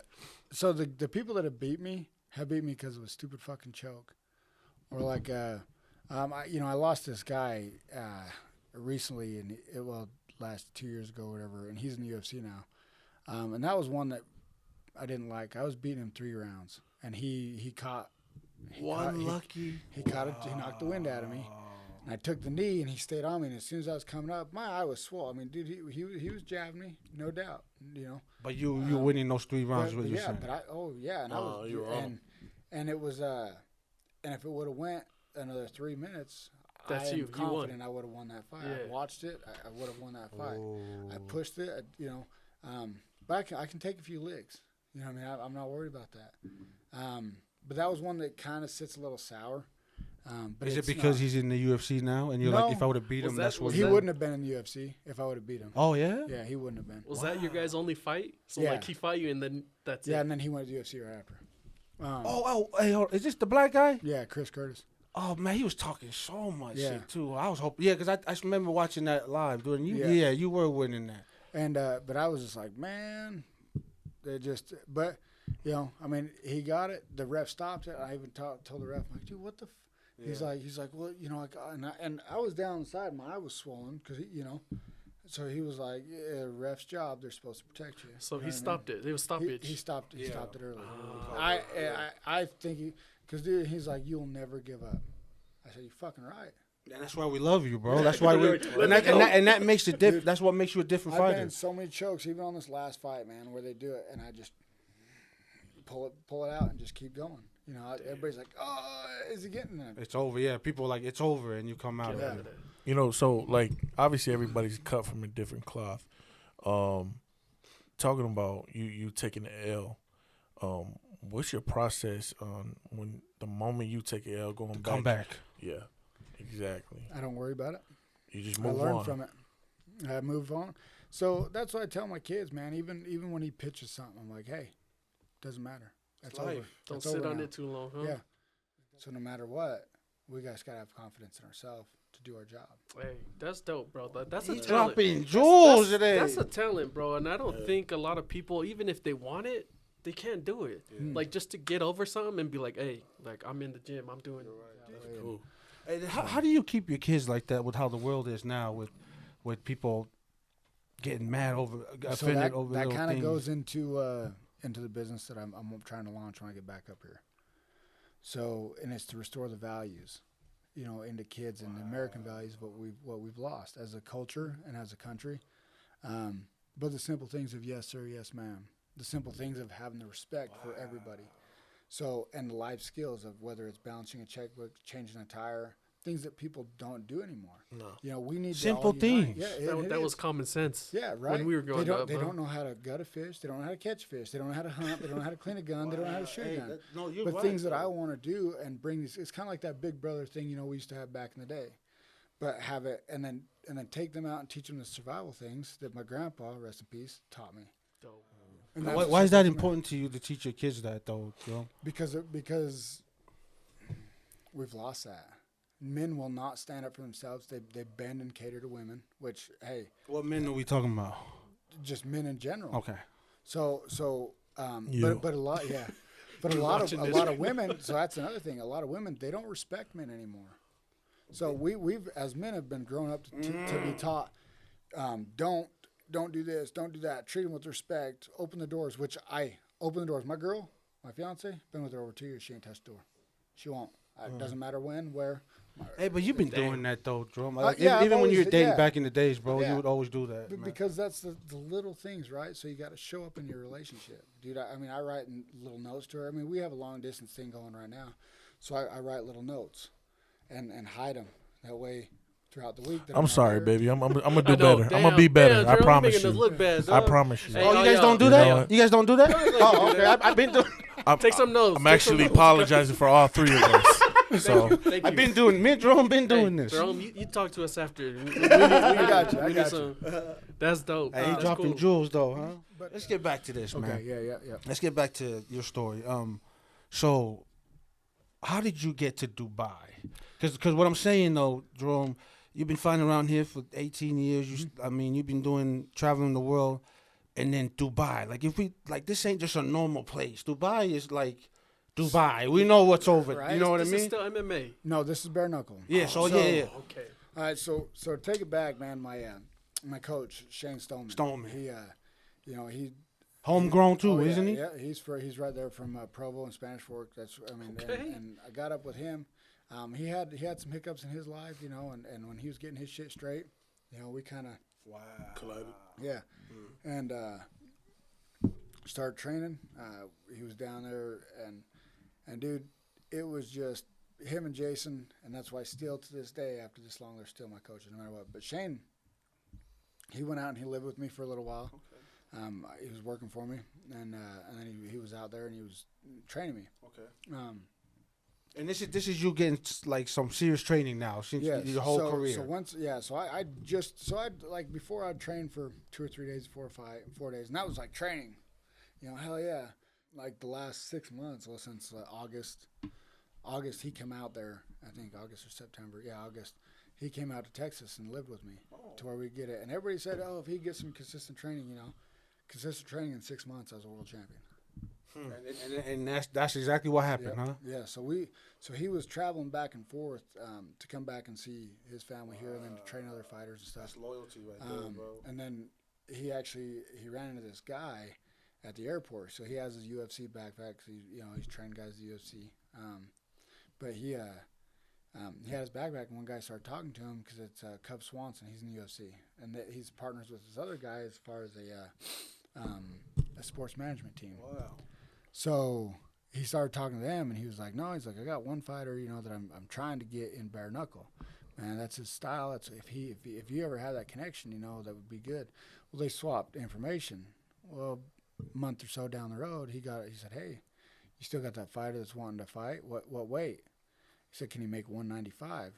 so the people that have beat me because of a stupid fucking choke, or like, I lost this guy recently, and last 2 years ago, or whatever, and he's in the UFC now, and that was one that I didn't like. I was beating him 3 rounds, and he caught it. He knocked the wind out of me. And I took the knee, and he stayed on me. And as soon as I was coming up, my eye was swollen. I mean, dude, he was jabbing me, no doubt. You know.
But you winning those 3 rounds,
But,
what
but
you're
yeah,
saying.
but and I was,
you were wrong.
and it was, and if it would have went another 3 minutes,
That's
I am
you. You won.
confident I would have won that fight.
Yeah.
I watched it, I would have won that fight. I pushed it, but I can take a few licks. You know what I mean? I'm not worried about that. But that was one that kind of sits a little sour. But
Is it
it's
because
not.
he's in the UFC now, and you're
No.
like, if I would have beat him,
Was
that's
that-
what
was
He
that-
wouldn't have been in the UFC if I would have beat him.
Oh yeah.
Yeah, he wouldn't have been.
Was that your guys' only fight? So
Yeah.
like he fought you, and then that's
Yeah,
it.
and then he went to the UFC right after.
Hey, is this the black guy?
Yeah, Chris Curtis.
Oh man, he was talking so much
Yeah.
shit too. I was hoping, because I remember watching that live. Doing you,
Yeah.
you were winning that.
And but I was just like, man, they just. But I mean, he got it. The ref stopped it. I even told the ref, I'm like, dude, what the. He's like, well, and I was down inside. My eye was swollen because So he was like, yeah, ref's job. They're supposed to protect you.
So he stopped it. It was stoppage.
He stopped it early. I think because dude, he's like, you'll never give up. I said, you fucking right.
And that's why we love you, bro. That's why and that makes it different. That's what makes you a different
I've
fighter.
been in so many chokes, even on this last fight, man, where they do it, and I just pull it out and just keep going. Everybody's like, oh, is he getting there?
It's over. Yeah, people are like, it's over, and you come out.
Yeah.
So like obviously everybody's cut from a different cloth. Talking about you taking the L, what's your process on when the moment you take an L going back?
Come back.
Yeah, exactly.
I don't worry about it.
You just move on.
I learn from it. I move on. So that's what I tell my kids, man. Even when he pitches something, I'm like, hey, doesn't matter. That's
life.
over.
Don't
That's
sit
over
on
now.
it too long, huh?
Yeah. So no matter what, we guys gotta have confidence in ourselves to do our job.
Hey, that's dope, bro. That's a
He's
talent.
dropping jewels today.
That's a talent, bro. And I don't think a lot of people, even if they want it, they can't do it. Like just to get over something and be like, hey, like I'm in the gym, I'm doing it.
That's cool.
Hey, how do you keep your kids like that with how the world is now with people getting mad over offended over
that
little
kind of
things?
goes into the business that I'm trying to launch when I get back up here. So, and it's to restore the values, into kids and the American values, what we've lost as a culture and as a country. But the simple things of yes sir, yes ma'am, the simple things of having the respect for everybody. So, and the life skills of whether it's balancing a checkbook, changing a tire, things that people don't do anymore.
No.
We need
Simple
to all unite.
things.
Yeah,
That was common sense.
Yeah, right.
When we were growing up,
they don't know how to gut a fish. They don't know how to catch fish. They don't know how to hunt. They don't know how to clean a gun. They don't know how to shoot a gun. But things that I want to do and bring these, it's kind of like that Big Brother thing, we used to have back in the day. But have it and then take them out and teach them the survival things that my grandpa, rest in peace, taught me.
Dope.
And
Why is that important to you to teach your kids that though, Joe?
Because we've lost that. Men will not stand up for themselves. They bend and cater to women, which, hey.
What men are we talking about?
Just men in general.
Okay.
So
You.
but a lot, yeah. But a lot of women, so that's another thing. A lot of women, they don't respect men anymore. So we've as men have been grown up to be taught, don't do this, don't do that. Treat them with respect. Open the doors, which I open the doors. My girl, my fiance, been with her over 2 years. She ain't touched the door. She won't. It doesn't matter when, where.
Hey, but you've been doing that though, Jerome.
Yeah,
even when you were dating
yeah.
back in the days, bro,
Yeah.
you would always do that. Man.
Because that's the little things, right? So you got to show up in your relationship, dude. I write little notes to her. I mean, we have a long distance thing going right now, so I write little notes, and hide them that way throughout the week.
I'm sorry,
here.
baby. I'm gonna do
I know,
better. I'm gonna be better. I
Jerome
promise
making
you.
us look bad,
I
dog.
promise you.
Hey,
Oh, you guys don't do
You
that?
know what?
You guys don't do that? Oh, okay. I've been doing.
Take some notes.
I'm
Take
actually
some notes.
apologizing for all three of us. So
Thank
I've
you.
been doing. Me and Jerome been doing
Hey,
this.
Jerome, you talk to us after. We
got you, I
need
got
some. That's dope.
Hey, he
That's
dropping
cool.
jewels though, huh? But let's get back to this,
Okay,
man.
yeah.
Let's get back to your story. So how did you get to Dubai? Because what I'm saying though, Jerome, you've been fighting around here for 18 years. You've been traveling the world, and then Dubai. Like this ain't just a normal place. Dubai is like Dubai. We know what's over.
Right.
You know what I
This
mean?
is still MMA.
No, this is bare knuckle.
Yeah. So yeah.
Okay.
All right, so take it back, man. My coach Shane Stoneman. He
Homegrown too,
oh, yeah,
isn't he?
Yeah, he's right there from Provo and Spanish Fork. And I got up with him. He had some hiccups in his life, and when he was getting his shit straight, we kind of
collided.
yeah, and started training. He was down there, and dude, it was just him and Jason, and that's why still to this day, after this long, they're still my coaches no matter what. But Shane, he went out and he lived with me for a little while. He was working for me, and then he was out there and he was training me.
Okay. And this is you getting like some serious training now since your whole career.
Before I'd train for 2 or 3 days, 4 days, and that was like training, hell yeah. like the last 6 months, well, since August, he came out there. I think August or September. Yeah, August. He came out to Texas and lived with me to where we get it. And everybody said, oh, if he gets some consistent training, consistent training in 6 months, I was a world champion.
And that's exactly what happened, huh?
Yeah. So he was traveling back and forth to come back and see his family here, and then to train other fighters and stuff.
That's loyalty right there, bro.
And then he ran into this guy at the airport. So he has his UFC backpack. So he's trained guys at the UFC. But he had his backpack, and one guy started talking to him because it's Cub Swanson. He's in the UFC, and he's partners with this other guy as far as a sports management team. Wow. So he started talking to them, and he was like, "No, he's like, I got one fighter, that I'm trying to get in bare knuckle, man. That's his style. That's if you ever have that connection, that would be good." Well, they swapped information. Well, a month or so down the road, he said, "Hey, you still got that fighter that's wanting to fight? What weight?" He said, "Can he make 195?"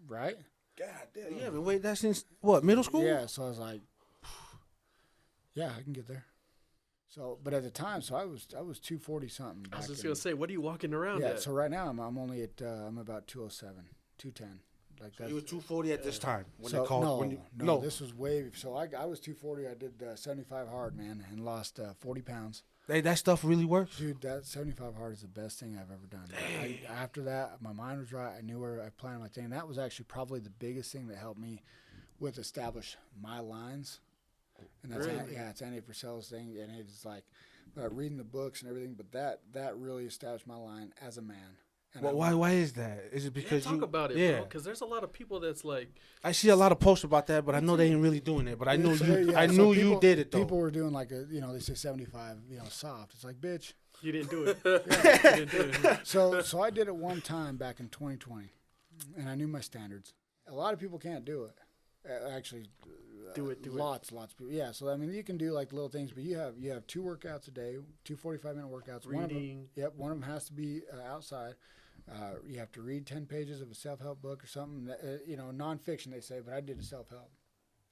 Right?
God damn, you haven't weighed that since what, middle school?
Yeah. So I was like, "Yeah, I can get there." So, but at the time, I was 240 something.
I was just gonna say, what are you walking around at?
So right now I'm only at I'm about 207, 210. Like that.
You were 240 at this time when
So
they called.
No, this was way. So I was 240. I did 75 hard, man, and lost 40 pounds.
Hey, that stuff really works,
dude. That 75 hard is the best thing I've ever done. After that, my mind was right. I knew where I planned my thing. And that was actually probably the biggest thing that helped me with establish my lines. And that's it's Andy Purcell's thing, and it's like reading the books and everything. But that really established my line as a man.
Well, why is that? Is it because
talk about it, bro? Because there's a lot of people that's like.
I see a lot of posts about that, but I know they ain't really doing it. But I know you did it though.
People were doing like they say 75, soft. It's like, bitch,
you didn't do it. You didn't do it.
So I did it one time back in 2020, and I knew my standards. A lot of people can't do it. Actually, lots of people. Yeah, so I mean, you can do like little things, but you have 2 workouts a day, 2 45-minute workouts.
Reading.
One of them has to be outside. You have to read 10 pages of a self-help book or something. Nonfiction they say, but I did a self-help.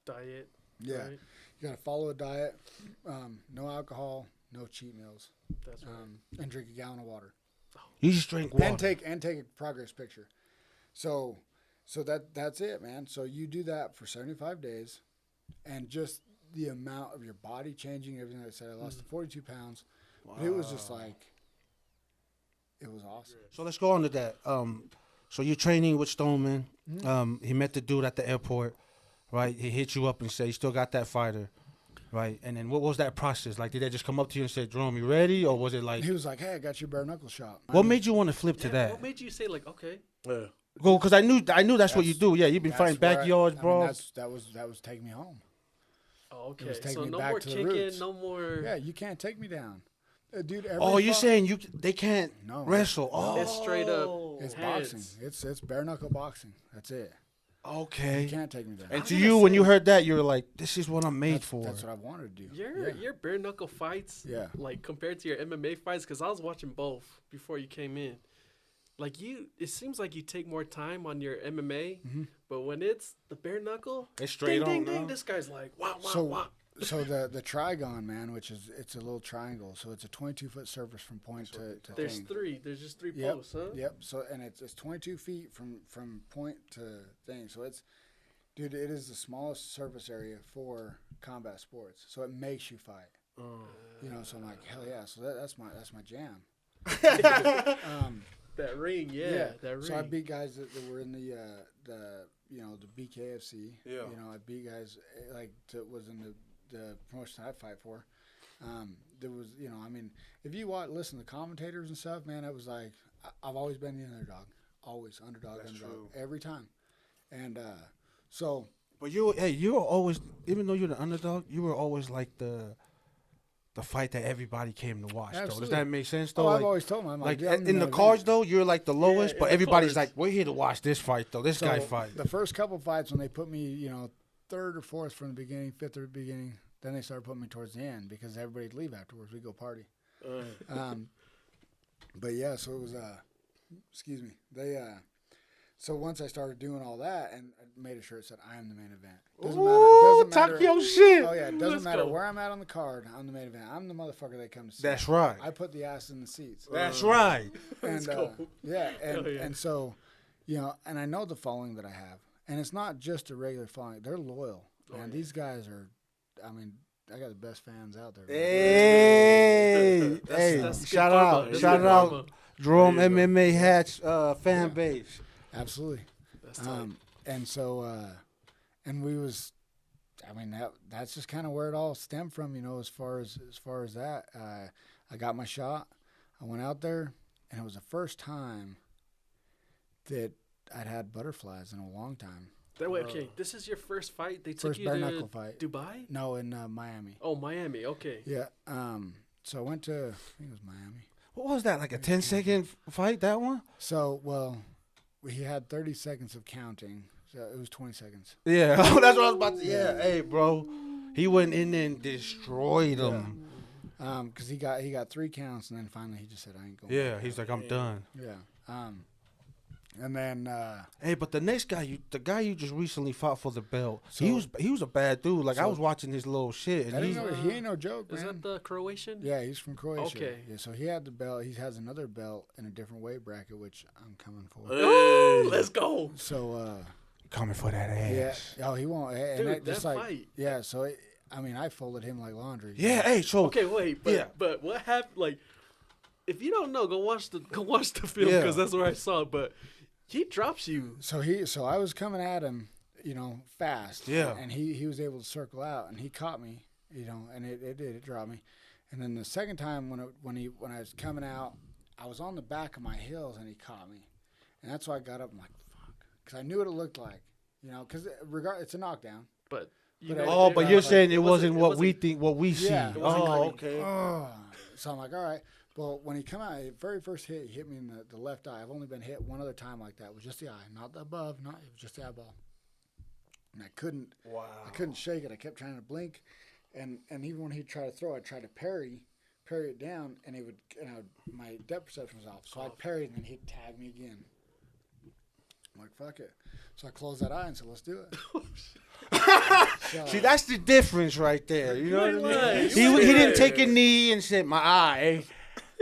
Diet.
Yeah,
right?
You got to follow a diet. No alcohol, no cheat meals.
That's right.
And drink a gallon of water.
You just drink water.
And take a progress picture. So that's it, man. So you do that for 75 days, and just the amount of your body changing, everything I said. I lost 42 pounds. Wow. But it was just like, it was awesome.
So let's go on to that. So you're training with Stoneman. He met the dude at the airport, right? He hit you up and said, you still got that fighter, right? And then what was that process? Like, did they just come up to you and say, Jarome, you ready? Or was it like...
He was like, hey, I got your bare knuckle shot.
What made you want to flip to that?
What made you say, like, okay?
Yeah.
Go, because I knew that's what you do. Yeah, you've been fighting backyards, bro.
That was taking me home.
Oh, okay. So no more kicking, no more...
Yeah, you can't take me down. Dude,
you're saying they can't wrestle? Oh,
it's straight up.
It's boxing. It's bare knuckle boxing. That's it.
Okay.
You can't take me down.
And to you, when you heard that, you were like, "This is what I'm made for."
That's what I wanted to do.
Your bare knuckle fights, like compared to your MMA fights, because I was watching both before you came in. Like it seems like you take more time on your MMA, but when it's the bare knuckle,
it's straight
ding, ding. This guy's like, wow, wow.
So the trigon, man, which is it's a little triangle. So it's a 22-foot surface from point to
There's
thing.
3. There's just 3 posts, huh?
Yep. So and it's 22 feet from point to thing. So it is the smallest surface area for combat sports. So it makes you fight. So I'm like, hell yeah. So that's my jam.
That ring, that ring.
So I beat guys that were in the BKFC.
Yeah.
I beat guys that was in the promotion I fight for. There was, if you listen to commentators and stuff, man, it was like I've always been the underdog, always underdog,
true.
Every time, and so.
But you were always, even though you're the underdog, you were always like the fight that everybody came to watch.
Absolutely.
Though. Does that make sense? Though,
I've always told them, I'm like
in the cards though, you're like the lowest, but everybody's like, we're here to watch this fight though. This guy fight.
The first couple fights when they put me, third or fourth from the beginning, fifth or the beginning, then they started putting me towards the end because everybody'd leave afterwards. We go party. But yeah, so it was. Excuse me. So once I started doing all that, and I made a shirt that said, "I am the main event."
Ooh,
Doesn't matter.
talk your shit.
Oh yeah, it doesn't
Let's
matter
go.
where I'm at on the card. I'm the main event. I'm the motherfucker they come to see.
That's right.
I put the ass in the seats.
That's right.
And
go.
yeah, and
Yeah.
and so, and I know the following that I have, and it's not just a regular following. They're loyal, man. These guys are. I mean, I got the best fans out there.
Hey,
that's good
shout
karma.
out,
That's
shout
good
out,
karma.
Jerome
There you go.
MMA Hats fan base.
Absolutely.
That's tight.
And so, and we was, I mean, that's just kind of where it all stemmed from, as far as that. I got my shot. I went out there, and it was the first time that I'd had butterflies in a long time.
Okay, this is your first fight. They took
First
you
bare
to
knuckle fight.
Dubai?
No, in Miami.
Oh, Miami. Okay.
Yeah. So I went to, I think it was Miami.
What was that? Like a 10-second fight? That one?
So, well, he had 30 seconds of counting. So it was 20 seconds.
Yeah, that's what I was about to. Yeah, hey, bro, he went in there and destroyed him.
Because he got 3 counts, and then finally he just said, "I ain't going."
Yeah, he's like, I'm done.
Yeah. And then
Hey, but the next guy, the guy you just recently fought for the belt,
So-
he was a bad dude. Like I
so-
was watching his little shit,
I
and
didn't know he ain't no joke,
Is
man.
that the Croatian?
Yeah, he's from Croatia.
Okay.
Yeah, so he had the belt. He has another belt in a different weight bracket, which I'm coming for.
Ooh, let's go.
So
coming for that
yeah,
ass.
oh, he won't. And
Dude,
that
that
just like
fight.
yeah. So I folded him like laundry.
Yeah, hey, so
Okay, wait, but what happened? Like, if you don't know, go watch the film
Yeah.
because that's where I saw it. But he drops you.
So I was coming at him, fast.
Yeah.
And he was able to circle out, and he caught me, and it dropped me. And then the second time when I was coming out, I was on the back of my heels, and he caught me, and that's why I got up. I'm like, fuck, because I knew what it looked like, because it's a knockdown.
But
But
know,
oh,
it-
but
Yeah,
you're
like,
saying it
it
wasn't
wasn't-
what we think, what we see.
Yeah. It
wasn't
Oh,
clean.
okay.
So I'm like, all right. Well, when he come out, the very first hit, he hit me in the left eye. I've only been hit one other time like that. It was just the eye, not the above. It was just the eyeball. And I couldn't shake it. I kept trying to blink, and even when he'd try to throw, I'd try to parry it down, and my depth perception was off. So I'd parry, and then he'd tag me again. I'm like, fuck it. So I closed that eye and said, let's do it. So,
See, that's the difference right there. You know what I mean?
ain't
He
lying.
didn't take a knee and said, my eye.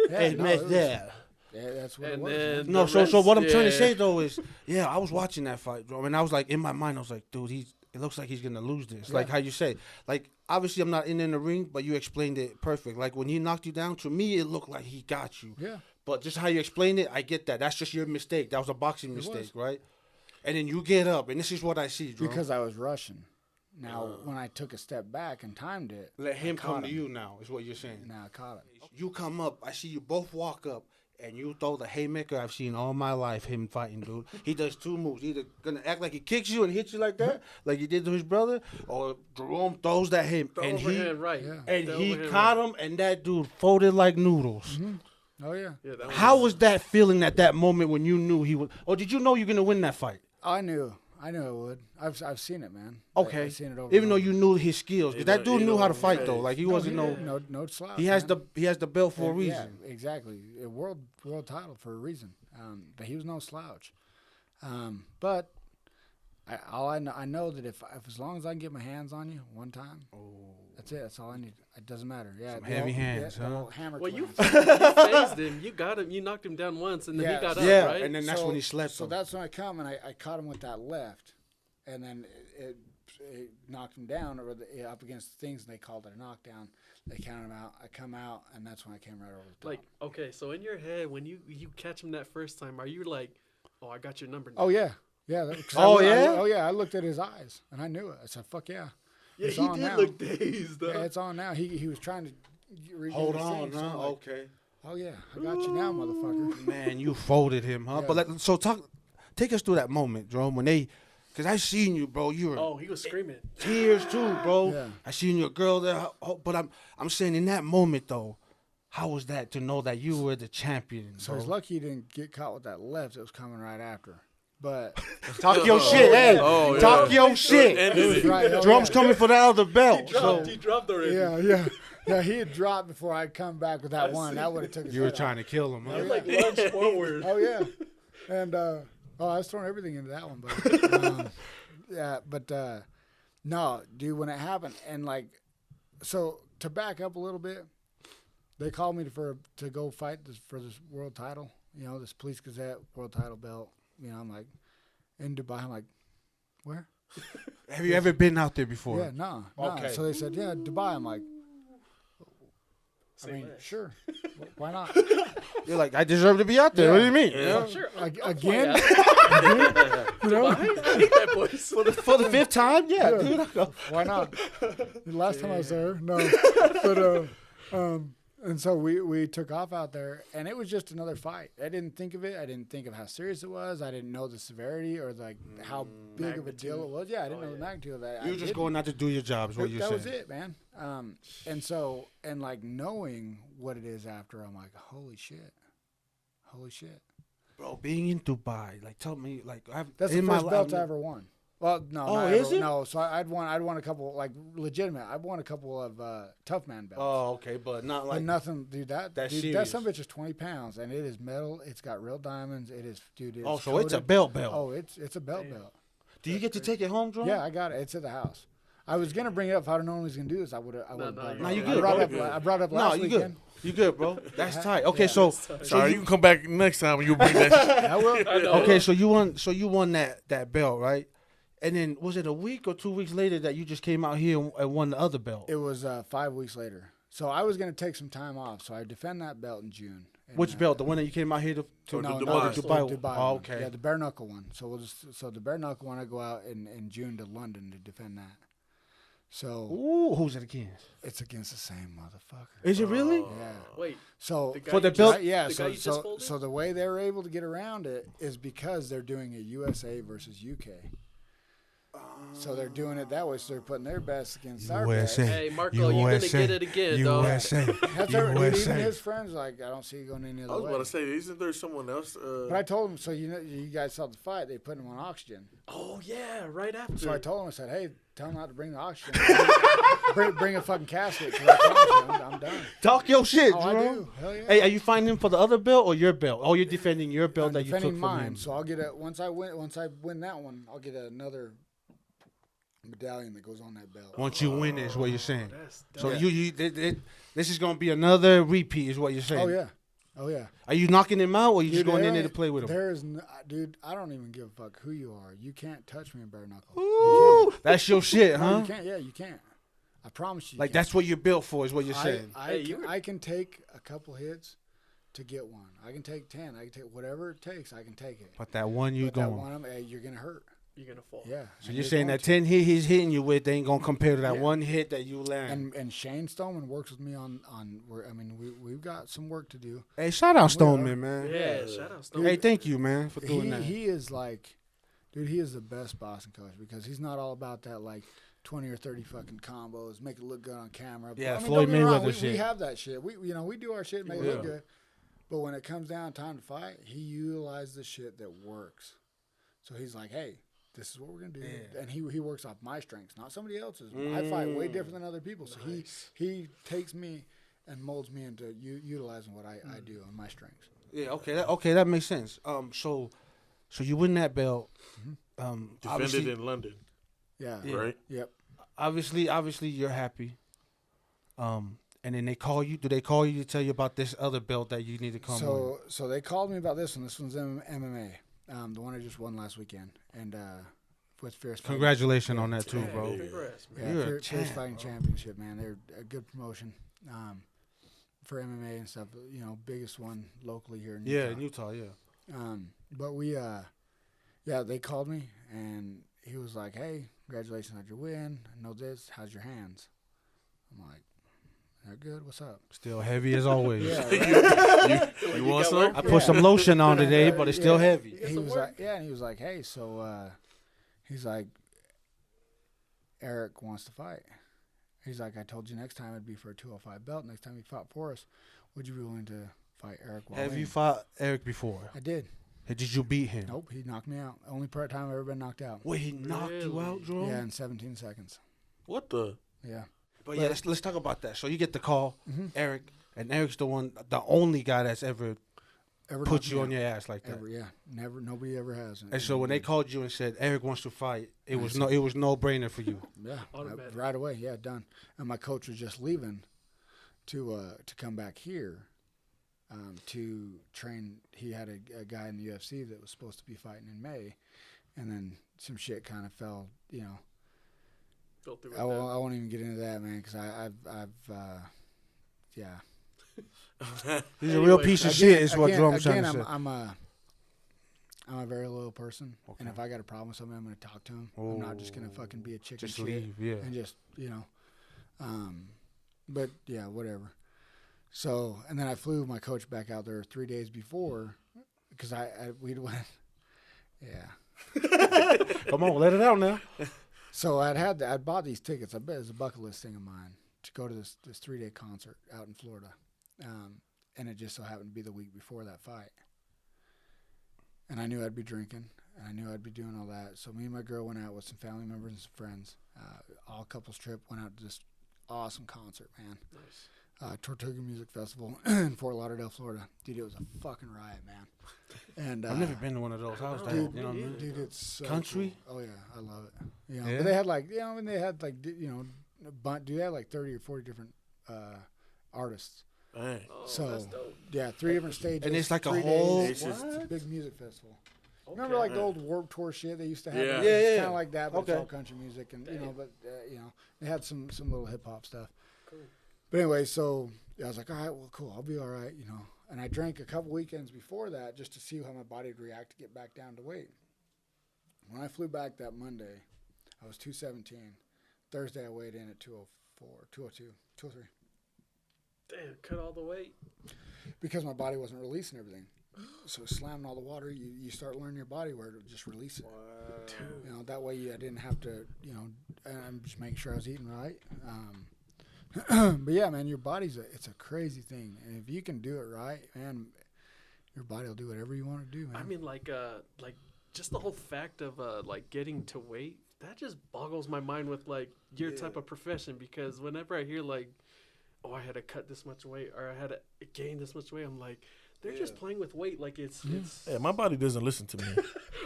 yeah,
Hey,
no,
man,
it was-
yeah.
yeah, that's what it
And
was.
then
man.
No,
the
so what I'm
rest-
trying to
yeah.
say though is, yeah, I was watching that fight, bro, and I was like, in my mind, I was like, dude, it looks like he's gonna lose this. Like how you say, like obviously I'm not in the ring, but you explained it perfect. Like when he knocked you down, to me it looked like he got you.
Yeah.
But just how you explained it, I get that. That's just your mistake. That was a boxing mistake, right? And then you get up, and this is what I see, Jerome.
Because I was rushing. Now, when I took a step back and timed it,
Let him
I caught
come to you now, is what you're saying.
Now I caught it.
You come up, I see you both walk up, and you throw the haymaker I've seen all my life, him fighting, dude. He does 2 moves. Either gonna act like he kicks you and hits you like that, like he did to his brother, or Jerome throws that him,
The
and he
overhand right.
Yeah.
and
The
he
overhand
caught
right.
him, and that dude folded like noodles.
Oh, yeah.
Yeah, that
How was that feeling at that moment when you knew he was, or did you know you're gonna win that fight?
I knew it would. I've seen it, man.
Okay,
I've seen it over.
even
and
though
over.
you knew his skills, 'cause that dude knew how to fight though. Like he wasn't
no slouch.
He has
man.
the belt for a reason.
Yeah, exactly. A world title for a reason. But he was no slouch. But I know that if as long as I can get my hands on you one time, that's it. That's all I need. It doesn't matter. Yeah,
Some
the
heavy
old-
hands,
the
huh?
old hammer
Well, you
clamps.
phased him. You got him. You knocked him down once, and then
Yeah.
he got up,
Yeah,
right?
and then that's when he slept.
So
him.
that's when I come and I caught him with that left, and then it knocked him down or up against the things, and they called it a knockdown. They counted him out. I come out, and that's when I came right over the top.
Like, okay, so in your head, when you catch him that first time, are you like, oh, I got your number now?
Oh yeah, yeah. 'Cause
Oh, yeah?
oh yeah. I looked at his eyes and I knew it. I said, "Fuck yeah."
Yeah,
It's
he
on
did
now.
look dazed, though.
Yeah, it's on now. He was trying to regain
Hold
his
on,
thing, so
huh?
I'm like,
Okay.
Oh yeah, I got you now, motherfucker.
Man, you folded him, huh?
Yeah.
But take us through that moment, Jerome, when because I seen you, bro. You were
Oh, he was screaming.
tears too, bro.
Yeah.
I seen your girl there, but I'm saying in that moment though, how was that to know that you were the champion?
So
bro?
he's lucky he didn't get caught with that left. It was coming right after. But
Talk your shit, hey.
Oh, yeah.
Talk your shit.
Ended
it was
it.
right. Oh,
Drum's
yeah.
coming for the other belt.
He dropped already.
Yeah. He had dropped before I'd come back with that one. That would have took his
You were
head
trying to kill him,
He
huh?
like lunged forward.
off. Oh yeah. And Oh, I was throwing everything into that one, but no, dude, when it happened, and like, so to back up a little bit, they called me to go fight for this world title, this Police Gazette world title belt. I'm like, in Dubai. I'm like, where?
Have you ever been out there before?
Yeah, no.
Okay.
So they said, yeah, Dubai. I'm like, sure. Why not?
You're like, I deserve to be out there.
Yeah.
What do you mean?
Yeah. Sure.
Again?
I hate that voice.
For the fifth time? Yeah, dude. I go.
Why not? The last time I was there, no. But and so we took off out there, and it was just another fight. I didn't think of it. I didn't think of how serious it was. I didn't know the severity or like how big of a deal it was. Yeah, I didn't know the magnitude of that.
You were just going out to do your job, is what you're saying.
That was it, man. And like knowing what it is after, I'm like, holy shit.
Bro, being in Dubai, like, tell me, like,
that's the first belt I ever won. Well, no,
oh,
not
is
ever,
it?
No, so I'd won a couple, like, legitimate. I've won a couple of tough man belts.
Oh, okay, but not like.
But nothing, dude. That
serious.
some bitch is 20 pounds, and it is metal. It's got real diamonds. It is, dude. It's
so
coated.
it's a belt.
Oh, it's a belt.
Do you get to take it home, Jerome?
Yeah, I got it. It's at the house. I was gonna bring it up. If I'd have known he was gonna do this, I would have.
No, you good.
I brought it up last
you
weekend.
You good, bro? That's tight. Okay, so
Sorry, you can come back next time and you bring that shit.
I will.
Okay, so you won that belt, right? And then was it a week or 2 weeks later that you just came out here and won the other belt?
It was 5 weeks later. So I was gonna take some time off. So I defend that belt in June.
Which belt? The one that you came out here to
the
Dubai.
One.
Okay.
Yeah, the bare knuckle one. So the bare knuckle one, I go out in June to London to defend that. So
who's it against?
It's against the same motherfucker.
Is it really?
Yeah.
Wait.
So
for the belt,
So the way they were able to get around it is because they're doing a USA versus UK. So they're doing it that way. So they're putting their best against our best.
Hey, Marco, you're gonna get it again, though.
USA.
Even his friends like, I don't see you going any other way.
I was about to say, isn't there someone else?
But I told him, so you guys saw the fight. They put him on oxygen.
Oh yeah, right after.
So I told him, I said, hey, tell him not to bring the oxygen. bring a fucking casket. 'Cause I promise you, I'm done.
Talk your shit,
Oh,
Jerome.
I do. Hell yeah.
Hey, are you fighting for the other belt or your belt? Oh, you're defending your belt
I'm
that you took
defending
from
mine.
him.
So I'll get once I win that one, I'll get another medallion that goes on that belt.
Once you win, is what you're saying. So
Yeah.
this is gonna be another repeat, is what you're saying.
Oh yeah.
Are you knocking him out, or are you just
Dude,
going in there to play with him?
There is, dude. I don't even give a fuck who you are. You can't touch me in bare knuckle.
Ooh, that's your shit,
No,
huh?
you can't. Yeah, you can't. I promise you.
Like that's what you're built for, is what you're saying.
I can take a couple hits to get one. I can take 10. I can take whatever it takes. I can take it.
But that one you
But that
going.
one, you're gonna hurt.
You're gonna fall.
Yeah.
So you're saying that 10 hit he's hitting you with ain't gonna compare to that one hit that you land.
And Shane Stoneman works with me on. We've got some work to do.
Hey, shout out Stoneman, man.
Yeah, shout out Stoneman.
Hey, thank you, man, for doing that.
He is like, dude. He is the best boxing coach because he's not all about that like 20 or 30 fucking combos, make it look good on camera.
Yeah,
I mean,
Floyd
don't get me wrong,
Mayweather shit.
We have that shit. We do our shit, make it look good. But when it comes down time to fight, he utilizes the shit that works. So he's like, hey, this is what we're gonna do, and he works off my strengths, not somebody else's. I fight way different than other people, so he takes me and molds me into utilizing what I do on my strengths.
Yeah, okay, that makes sense. So you win that belt.
Defended in London.
Yeah.
Right.
Yep.
Obviously, you're happy. And then they call you. Do they call you to tell you about this other belt that you need to come?
So they called me about this one. This one's MMA. The one I just won last weekend, and with Fierce.
Congratulations on that too, bro.
Congrats, man.
Yeah,
You're a
Fierce
champ,
Fighting Championship, man. They're a good promotion for MMA and stuff. You know, biggest one locally here in Utah.
Yeah, in Utah, yeah.
But they called me and he was like, "Hey, congratulations on your win. I know this. How's your hands?" I'm like, "They're good. What's up?"
Still heavy as always.
Yeah, right?
You want some?
I put some lotion on today, but it's still heavy.
He was like, and he was like, "Hey, so he's like, Eric wants to fight." He's like, "I told you next time it'd be for a 205 belt. Next time he fought for us, would you be willing to fight Eric?"
Have you fought Eric before?
I did.
Did you beat him?
Nope, he knocked me out. Only time I've ever been knocked out.
Wait, he knocked you out, Jerome?
Yeah, in 17 seconds.
What the?
Yeah.
But yeah, let's talk about that. So you get the call, Eric, and Eric's the only guy that's ever
ever
put you on your ass like that.
Ever, yeah, never. Nobody ever has.
And so when they called you and said Eric wants to fight, it was no brainer for you.
Yeah, right away. Yeah, done. And my coach was just leaving to come back here to train. He had a guy in the UFC that was supposed to be fighting in May, and then some shit kind of fell. You know, I won't even get into that, man, because yeah.
He's a real piece of shit. Is what Jarome's trying to say.
I'm a very loyal person, and if I got a problem with somebody, I'm going to talk to him. I'm not just going to fucking be a chicken
just
shit
leave, yeah.
and just but yeah, whatever. So, and then I flew my coach back out there 3 days before because we'd went. Yeah.
Come on, let it out now.
So I'd bought these tickets. I bet it's a bucket list thing of mine to go to this 3-day concert out in Florida. And it just so happened to be the week before that fight. And I knew I'd be drinking, and I knew I'd be doing all that. So me and my girl went out with some family members and some friends. All couples trip, went out to this awesome concert, man. Nice. Tortuga Music Festival in Fort Lauderdale, Florida. Dude, it was a fucking riot, man. And
I've never been to one of those. How's that?
Dude,
you know what I mean?
Dude, it's so
country.
Cool. Oh yeah, I love it. You know, but they had like, and they had like, they had like 30 or 40 different artists.
Dang.
Oh,
so
that's dope.
Yeah, 3 different stages.
And it's like a
3
whole.
days. It's a big music festival. Okay. Remember like the old Warped Tour shit they used to have?
Yeah.
It's kind of like that, but it's all country music, and but they had some little hip hop stuff. Cool. But anyway, so I was like, all right, well, cool, I'll be all right, And I drank a couple weekends before that just to see how my body would react to get back down to weight. When I flew back that Monday, I was 217. Thursday I weighed in at 204, 202, 203.
Damn, cut all the weight.
Because my body wasn't releasing everything. So slamming all the water, you start learning your body where to just release it. Wow. That way I didn't have to, I'm just making sure I was eating right. But yeah, man, your body's it's a crazy thing. And if you can do it right, man, your body will do whatever you want to do, man.
I mean, like just the whole fact of like getting to weight, that just boggles my mind with like your type of profession, because whenever I hear like, oh, I had to cut this much weight or I had to gain this much weight, I'm like, they're just playing with weight like it's.
Yeah, my body doesn't listen to me.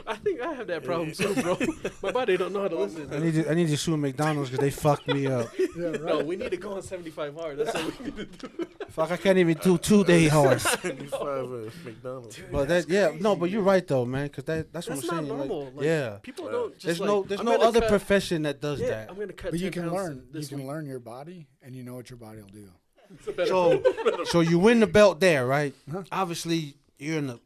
I think I have that problem too, bro. My body don't know how to listen.
I need to sue McDonald's because they fucked me up.
Yeah, right.
No, we need to go on 75 hard. That's what we need to do.
Fuck, I can't even do 2-day hard.
75 McDonald's.
Dude,
but but you're right though, man, because that's what I'm saying.
Not normal.
Like,
people don't. Just
there's no other profession that does that.
I'm gonna cut.
But you can learn. You
can
learn your body, and you know what your body will do.
So you win the belt there, right? Huh? Obviously, you're in the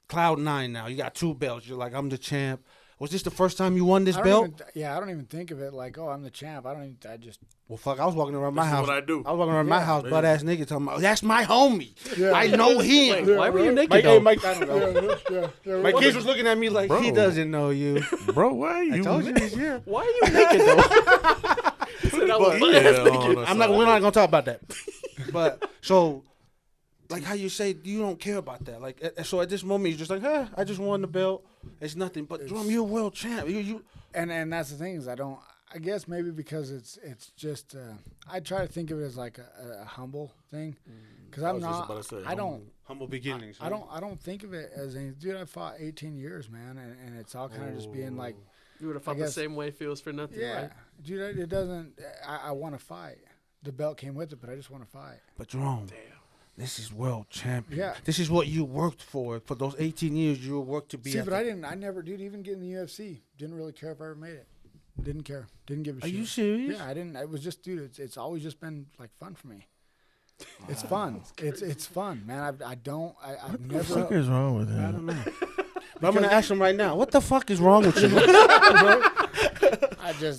cloud 9 now. You got 2 belts. You're like, I'm the champ. Was this the first time you won this belt?
I don't even think of it like, oh, I'm the champ. I just.
Well, fuck, I was walking around my house.
What I do.
I was walking around my house, butt ass nigga talking about, that's my homie.
Yeah.
I know him.
Wait, why were you naked though?
Mike, I don't know. My kids was looking at me like, he doesn't know you.
Bro, why are you?
I told you he's here.
Why are you naked though?
I'm not. We're not gonna talk about that. But so, like how you say, you don't care about that. Like so, at this moment, you're just like, I just won the belt. It's nothing. But Jerome, you're a world champ. You. And that's the thing is, I guess maybe because it's just. I try to think of it as like a humble thing, because I'm not. I don't.
Humble beginnings.
I don't think of it as anything. Dude, I fought 18 years, man, and it's all kind of just being like.
You would have fought the same way. Feels for nothing.
Yeah,
right?
Dude, it doesn't. I want to fight. The belt came with it, but I just want to fight.
But Jerome, this is world champion.
Yeah.
This is what you worked for those 18 years. You worked to be.
See, but I never, dude. Even getting the UFC, didn't really care if I ever made it. Didn't care. Didn't give a shit.
Are you serious?
Yeah, I didn't. It was just, dude. It's always just been like fun for me. It's fun. It's fun, man. I've never.
What the fuck is wrong with him?
I don't know. But I'm gonna ask him right now. What the fuck is wrong with you?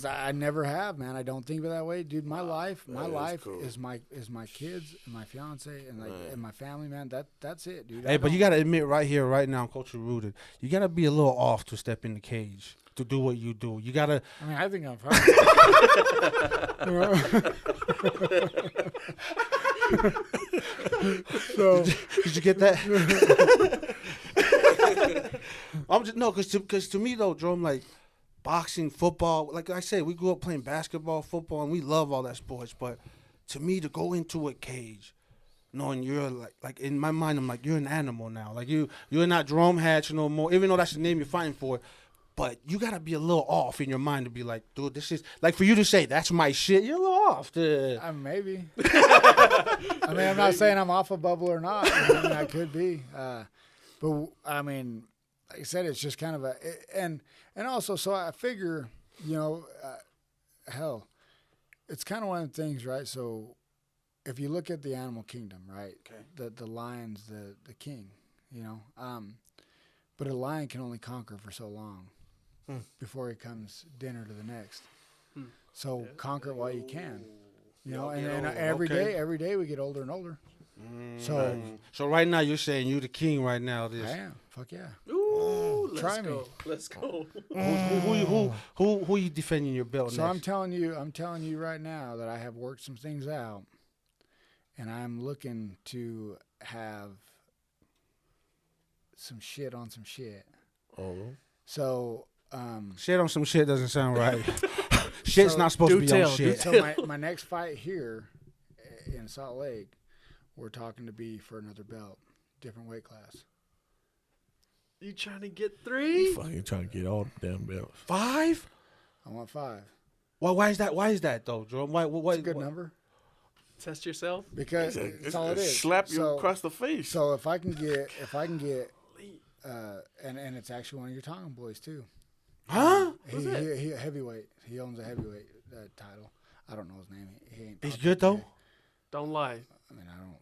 I never have, man. I don't think of it that way, dude. My life
cool.
is my kids and my fiance and my family, man. That's it, dude.
Hey, but you gotta admit right here, right now, Culture Rooted, you gotta be a little off to step in the cage to do what you do. You gotta.
I mean, I think I'm fine. So
did you get that? I'm just because to me though, Jerome, like boxing, football, like I said, we grew up playing basketball, football, and we love all that sports. But to me, to go into a cage knowing you're like in my mind, I'm like, you're an animal now. Like you're not Jerome Hatch no more, even though that's the name you're fighting for. But you gotta be a little off in your mind to be like, dude, this is like for you to say that's my shit. You're a little off.
Maybe. I mean, I'm not saying I'm off a bubble or not. I mean, I could be. But I mean, like I said, it's just kind of and also, so I figure, hell, it's kind of one of the things, right? So if you look at the animal kingdom, right? Okay. The lion's the king, but a lion can only conquer for so long before he comes dinner to the next. So conquer it while you can, and every day we get older and older.
So right now you're saying you're the king right now.
I am. Fuck yeah.
Ooh,
Try me.
Let's go.
Who are you defending your belt?
So
next?
I'm telling you right now that I have worked some things out, and I'm looking to have some shit on some shit.
Oh.
So
shit on some shit doesn't sound right. Shit's not supposed to be on shit.
So my next fight here in Salt Lake, we're talking to be for another belt, different weight class.
You trying to get 3?
Fucking trying to get all the damn belts.
5?
I want 5.
Well, why is that? Why is that though, Jerome? What?
It's a good number.
Test yourself.
Because it's all it is.
Slap you across the face.
So if I can get, and it's actually one of your Tongan boys too.
Huh?
He heavyweight. He owns a heavyweight title. I don't know his name. He ain't.
He's good though.
Don't
lie.
I mean, I don't.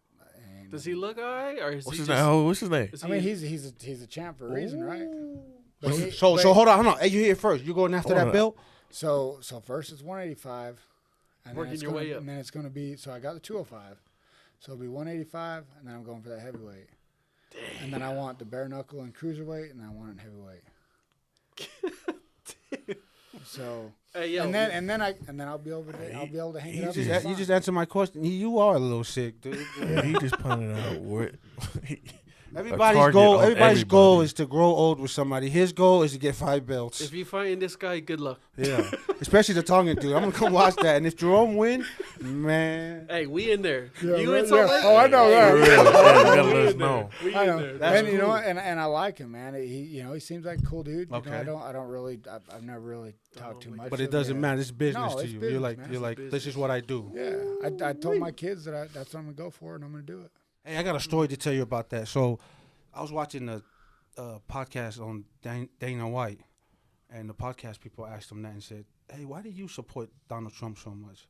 Does he look alright, or is
What's
he
his
just,
name? What's his name?
I mean, he's a champ for a reason, right? But
So hold on. Hey, you here first? You going after that belt?
So first it's 185, and
working your way up,
and then it's going to be. So I got the 205, so it'll be 185, and then I'm going for that heavyweight. Damn. And then I want the bare knuckle and cruiserweight, and I want it heavyweight. So and then I'll be able to hang it up.
You just answered my question. You are a little sick, dude.
Yeah, he just pointed out what.
Everybody's goal is to grow old with somebody. His goal is to get 5 belts.
If you find this guy, good luck.
Yeah, especially the Tongan dude. I'm gonna come watch that. And if Jerome win, man.
Hey, we in there.
Yeah,
you in Salt Lake?
Oh, I know that.
Let us know.
I know.
And cool. You know what? And I like him, man. He seems like a cool dude.
Okay.
I've never really talked too much.
But it doesn't matter. It's business to you.
Business,
you're like, this is what I do.
Yeah. I told my kids that that's what I'm gonna go for, and I'm gonna do it.
Hey, I got a story to tell you about that. So, I was watching a podcast on Dana White, and the podcast people asked him that and said, "Hey, why do you support Donald Trump so much?"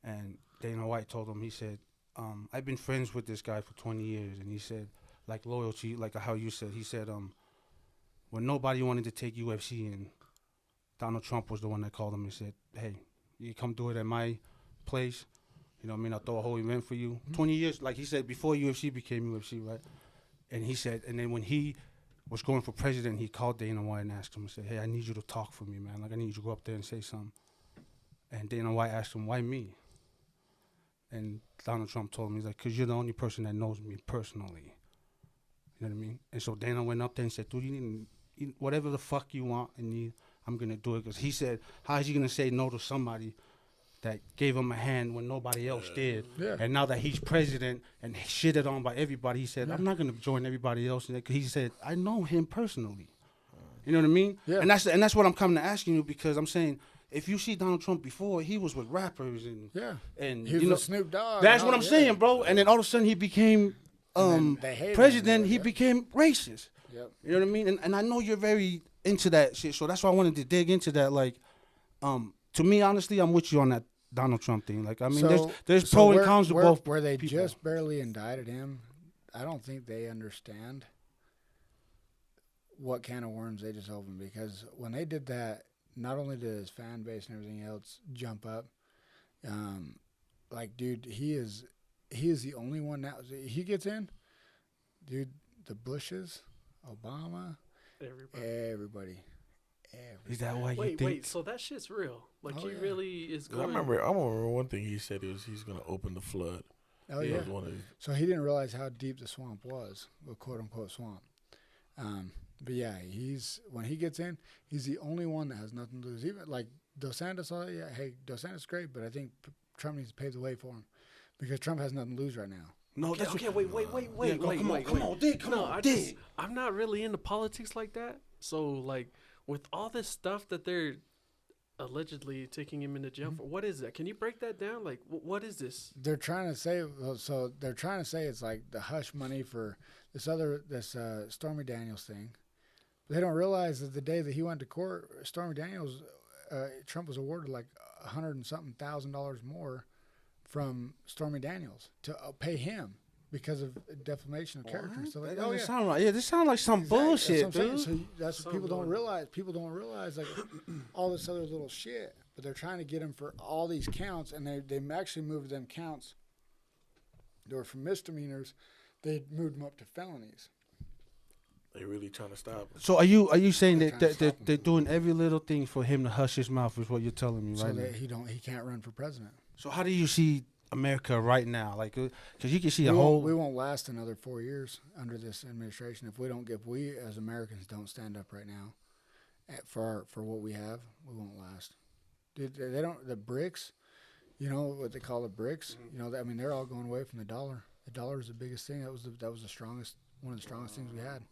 And Dana White told him, he said, "I've been friends with this guy for 20 years," and he said, like loyalty, like how you said, he said, when nobody wanted to take UFC in, Donald Trump was the one that called him and said, "Hey, you come do it at my place. You know what I mean? I'll throw a whole event for you." 20 years, like he said, before UFC became UFC, right? And he said, and then when he was going for president, he called Dana White and asked him and said, "Hey, I need you to talk for me, man. Like, I need you to go up there and say something." And Dana White asked him, "Why me?" And Donald Trump told him, he's like, "'Cause you're the only person that knows me personally." You know what I mean? And so Dana went up there and said, "Dude, you need whatever the fuck you want and need, I'm going to do it." Because he said, how is he going to say no to somebody that gave him a hand when nobody else did?
Yeah.
And now that he's president and shitted on by everybody, he said, "I'm not going to join everybody else in it." Because he said, "I know him personally." You know what I mean?
Yeah.
And that's what I'm coming to asking you, because I'm saying, if you see Donald Trump before, he was with rappers and
he was with Snoop Dogg.
That's what I'm saying, bro. And then all of a sudden he became president. He became racist.
Yep.
You know what I mean? And I know you're very into that shit, so that's why I wanted to dig into that. Like, to me, honestly, I'm with you on that Donald Trump thing. Like, I mean, there's pro and cons to both.
Where they
people.
just barely indicted him, I don't think they understand what can of worms they just opened. Because when they did that, not only did his fan base and everything else jump up, like, dude, he is the only one now. He gets in, dude. The Bushes, Obama, everybody.
Is that why you think?
Wait, so that shit's real? Like, he really is going.
I remember one thing he said is he's going to open the flood.
Oh, yeah. So he didn't realize how deep the swamp was, the quote-unquote swamp. But, yeah, when he gets in, he's the only one that has nothing to lose. Even, like, Dos Santos, Dos Santos is great, but I think Trump needs to pave the way for him because Trump has nothing to lose right now.
No,
Okay,
that's
okay, wait.
Yeah, come on, Dick. Come on, Dick.
I'm not really into politics like that. So, like, with all this stuff that they're allegedly taking him into jail for, what is that? Can you break that down? Like, what is this?
They're trying to say, it's like the hush money for this Stormy Daniels thing. They don't realize that the day that he went to court, Stormy Daniels, Trump was awarded like $100 and something thousand more from Stormy Daniels to pay him because of defamation of character. So like,
That sound right. Yeah, this sounds like some bullshit,
dude.
dude.
So that's what people don't realize. People don't realize like all this other little shit. But they're trying to get him for all these counts, and they actually moved them counts. They were from misdemeanors. They moved them up to felonies.
They really trying to stop him.
So are you saying that they're doing every little thing for him to hush his mouth? Is what you're telling me,
so
right?
that he can't run for president.
So how do you see America right now? Like, because you can see
we won't last another 4 years under this administration if we as Americans don't stand up right now for what we have. We won't last. Dude, they don't. The BRICS, you know what they call the BRICS. You know, I mean, they're all going away from the dollar. The dollar is the biggest thing. That was the strongest, one of the strongest things we had.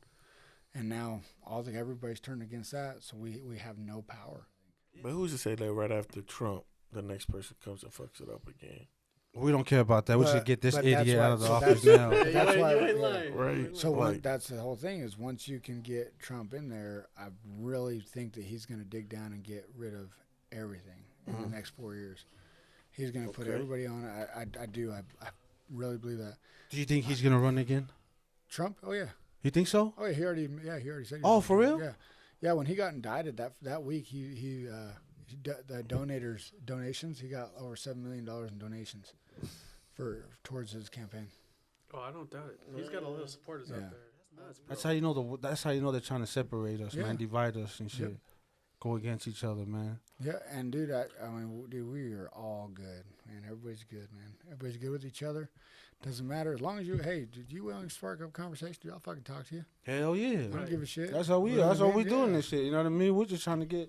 And now everybody's turned against that, so we have no power.
But who's to say that right after Trump, the next person comes and fucks it up again?
We don't care about that. We should get this idiot out of the
so
office now.
That's why,
you ain't lying.
Right.
So that's the whole thing is once you can get Trump in there, I really think that he's going to dig down and get rid of everything in the next 4 years. He's going to put everybody on it. I do. I really believe that.
Do you think he's gonna run again?
Trump? Oh yeah.
You think so?
Oh yeah. He already said.
Oh, for real?
Yeah. When he got indicted that week, the donations. He got over $7 million in donations towards his campaign.
Oh, I don't doubt it. He's got a lot of supporters out there. That's nuts, bro.
That's how you know they're trying to separate us, man, divide us and shit. Yep. Go against each other, man.
Yeah, and dude, I mean, dude, we are all good, man. Everybody's good, man. Everybody's good with each other. Doesn't matter as long as did you willing to spark up conversation? Dude, I'll fucking talk to you.
Hell yeah.
I don't give a shit.
That's how we are. That's how we doing this shit. You know what I mean? We're just trying to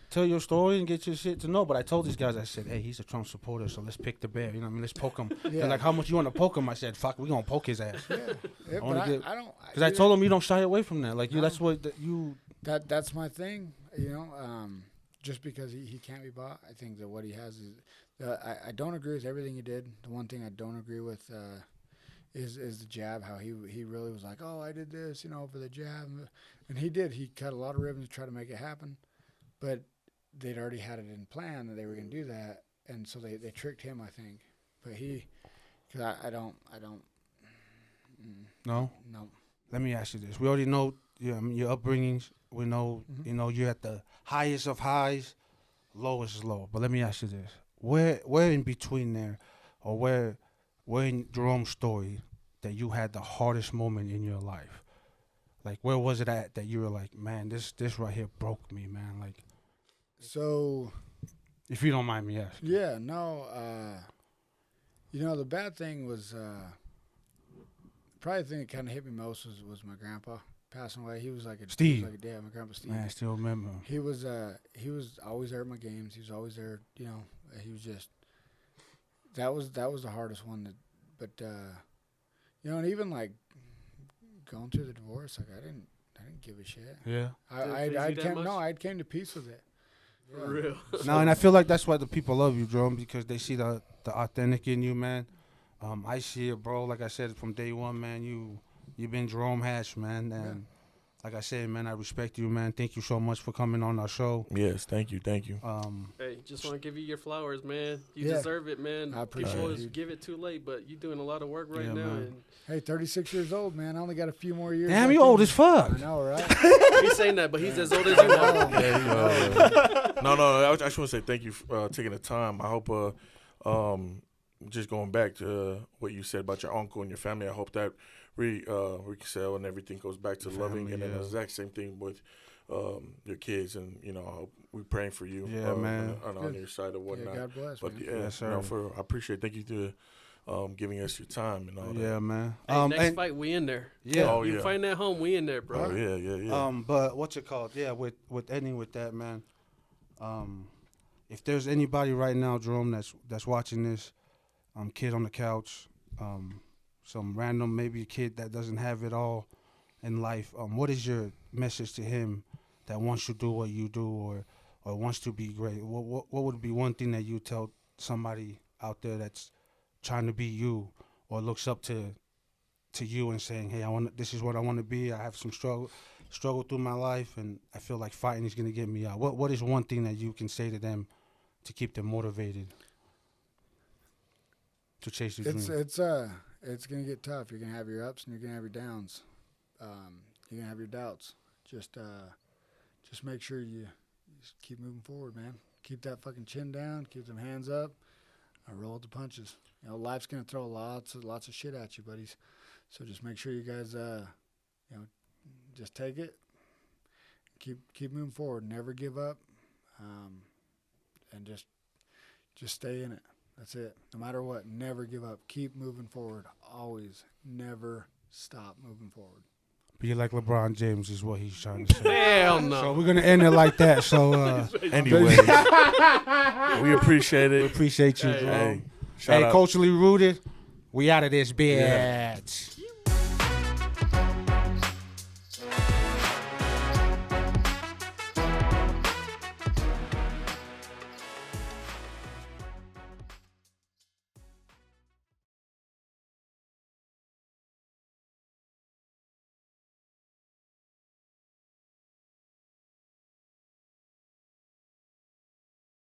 tell your story and get your shit to know. But I told these guys, I said, hey, he's a Trump supporter, so let's pick the bear. You know what I mean? Let's poke him. They're like, how much you want to poke him? I said, fuck, we gonna poke his ass.
Yeah, but I don't.
Because I told him you don't shy away from that. Like, that's what you.
That's my thing. You know, just because he can't be bought, I think that what he has is. I don't agree with everything he did. The one thing I don't agree with is the jab. How he really was like, oh, I did this, you know, for the jab, and he did. He cut a lot of ribbons to try to make it happen, but they'd already had it in plan that they were going to do that, and so they tricked him, I think. But because I don't.
No. Let me ask you this: we already know, your upbringings. We know, you know, you're at the highest of highs, lowest is low. But let me ask you this: where in between there, or where in Jarome's story that you had the hardest moment in your life? Like, where was it at that you were like, man, this right here broke me, man? Like,
so,
if you don't mind me asking.
Yeah, no. You know, the bad thing was probably the thing that kind of hit me most was my grandpa passing away. He was like
Steve.
He was like a dad. My grandpa Steve.
Man, I still remember.
He was always there at my games. He was always there. You know, he was just. That was the hardest one. But you know, and even like going through the divorce, like I didn't give a shit.
Yeah.
I came to peace with it.
For real.
No, and I feel like that's why the people love you, Jerome, because they see the authentic in you, man. I see it, bro. Like I said from day one, man. You've been Jerome Hatch, man, and like I said, man, I respect you, man. Thank you so much for coming on our show.
Yes, thank you.
Hey, just want to give you your flowers, man. You deserve it, man.
I appreciate
People
it.
always give it too late, but you're doing a lot of work right now.
Man.
And
Hey, 36 years old, man. I only got a few more years.
Damn,
left
you
in
old
me.
as fuck.
I know, right?
he's saying that, but he's as old as you are.
No, I just want to say thank you for taking the time. I hope, just going back to what you said about your uncle and your family, I hope that reconcile and everything goes back to loving. And then the exact same thing with your kids. And, you know, I hope we're praying for you
man.
on your side or whatnot.
Yeah, God bless,
but
man.
yes,
sir.
you know, I appreciate thank you to giving us your time and all that.
Yeah, man.
Hey, next fight, we in there.
Yeah.
Oh,
You
yeah.
fighting at home, we in there, bro.
Oh, yeah.
But what's it called? Yeah, with ending with that, man. If there's anybody right now, Jerome, that's watching this, kid on the couch, some random, maybe a kid that doesn't have it all in life, what is your message to him that wants to do what you do or wants to be great? What would be one thing that you tell somebody out there that's trying to be you or looks up to you and saying, hey, this is what I want to be. I have some struggle through my life, and I feel like fighting is going to get me out. What is one thing that you can say to them to keep them motivated to chase their dream?
It's going to get tough. You're going to have your ups and you're going to have your downs. You're going to have your doubts. Just make sure you just keep moving forward, man. Keep that fucking chin down. Keep them hands up. Roll with the punches. You know, life's going to throw lots of shit at you, buddies. So just make sure you guys, just take it. Keep moving forward. Never give up. And just stay in it. That's it. No matter what, never give up. Keep moving forward. Always. Never stop moving forward.
Be like LeBron James is what he's trying to say.
Hell no.
So we're going to end it like that. So,
Anyways, we appreciate it.
We appreciate you, bro.
Hey,
Hey, culturally rooted. We out of this bitch.
Yeah.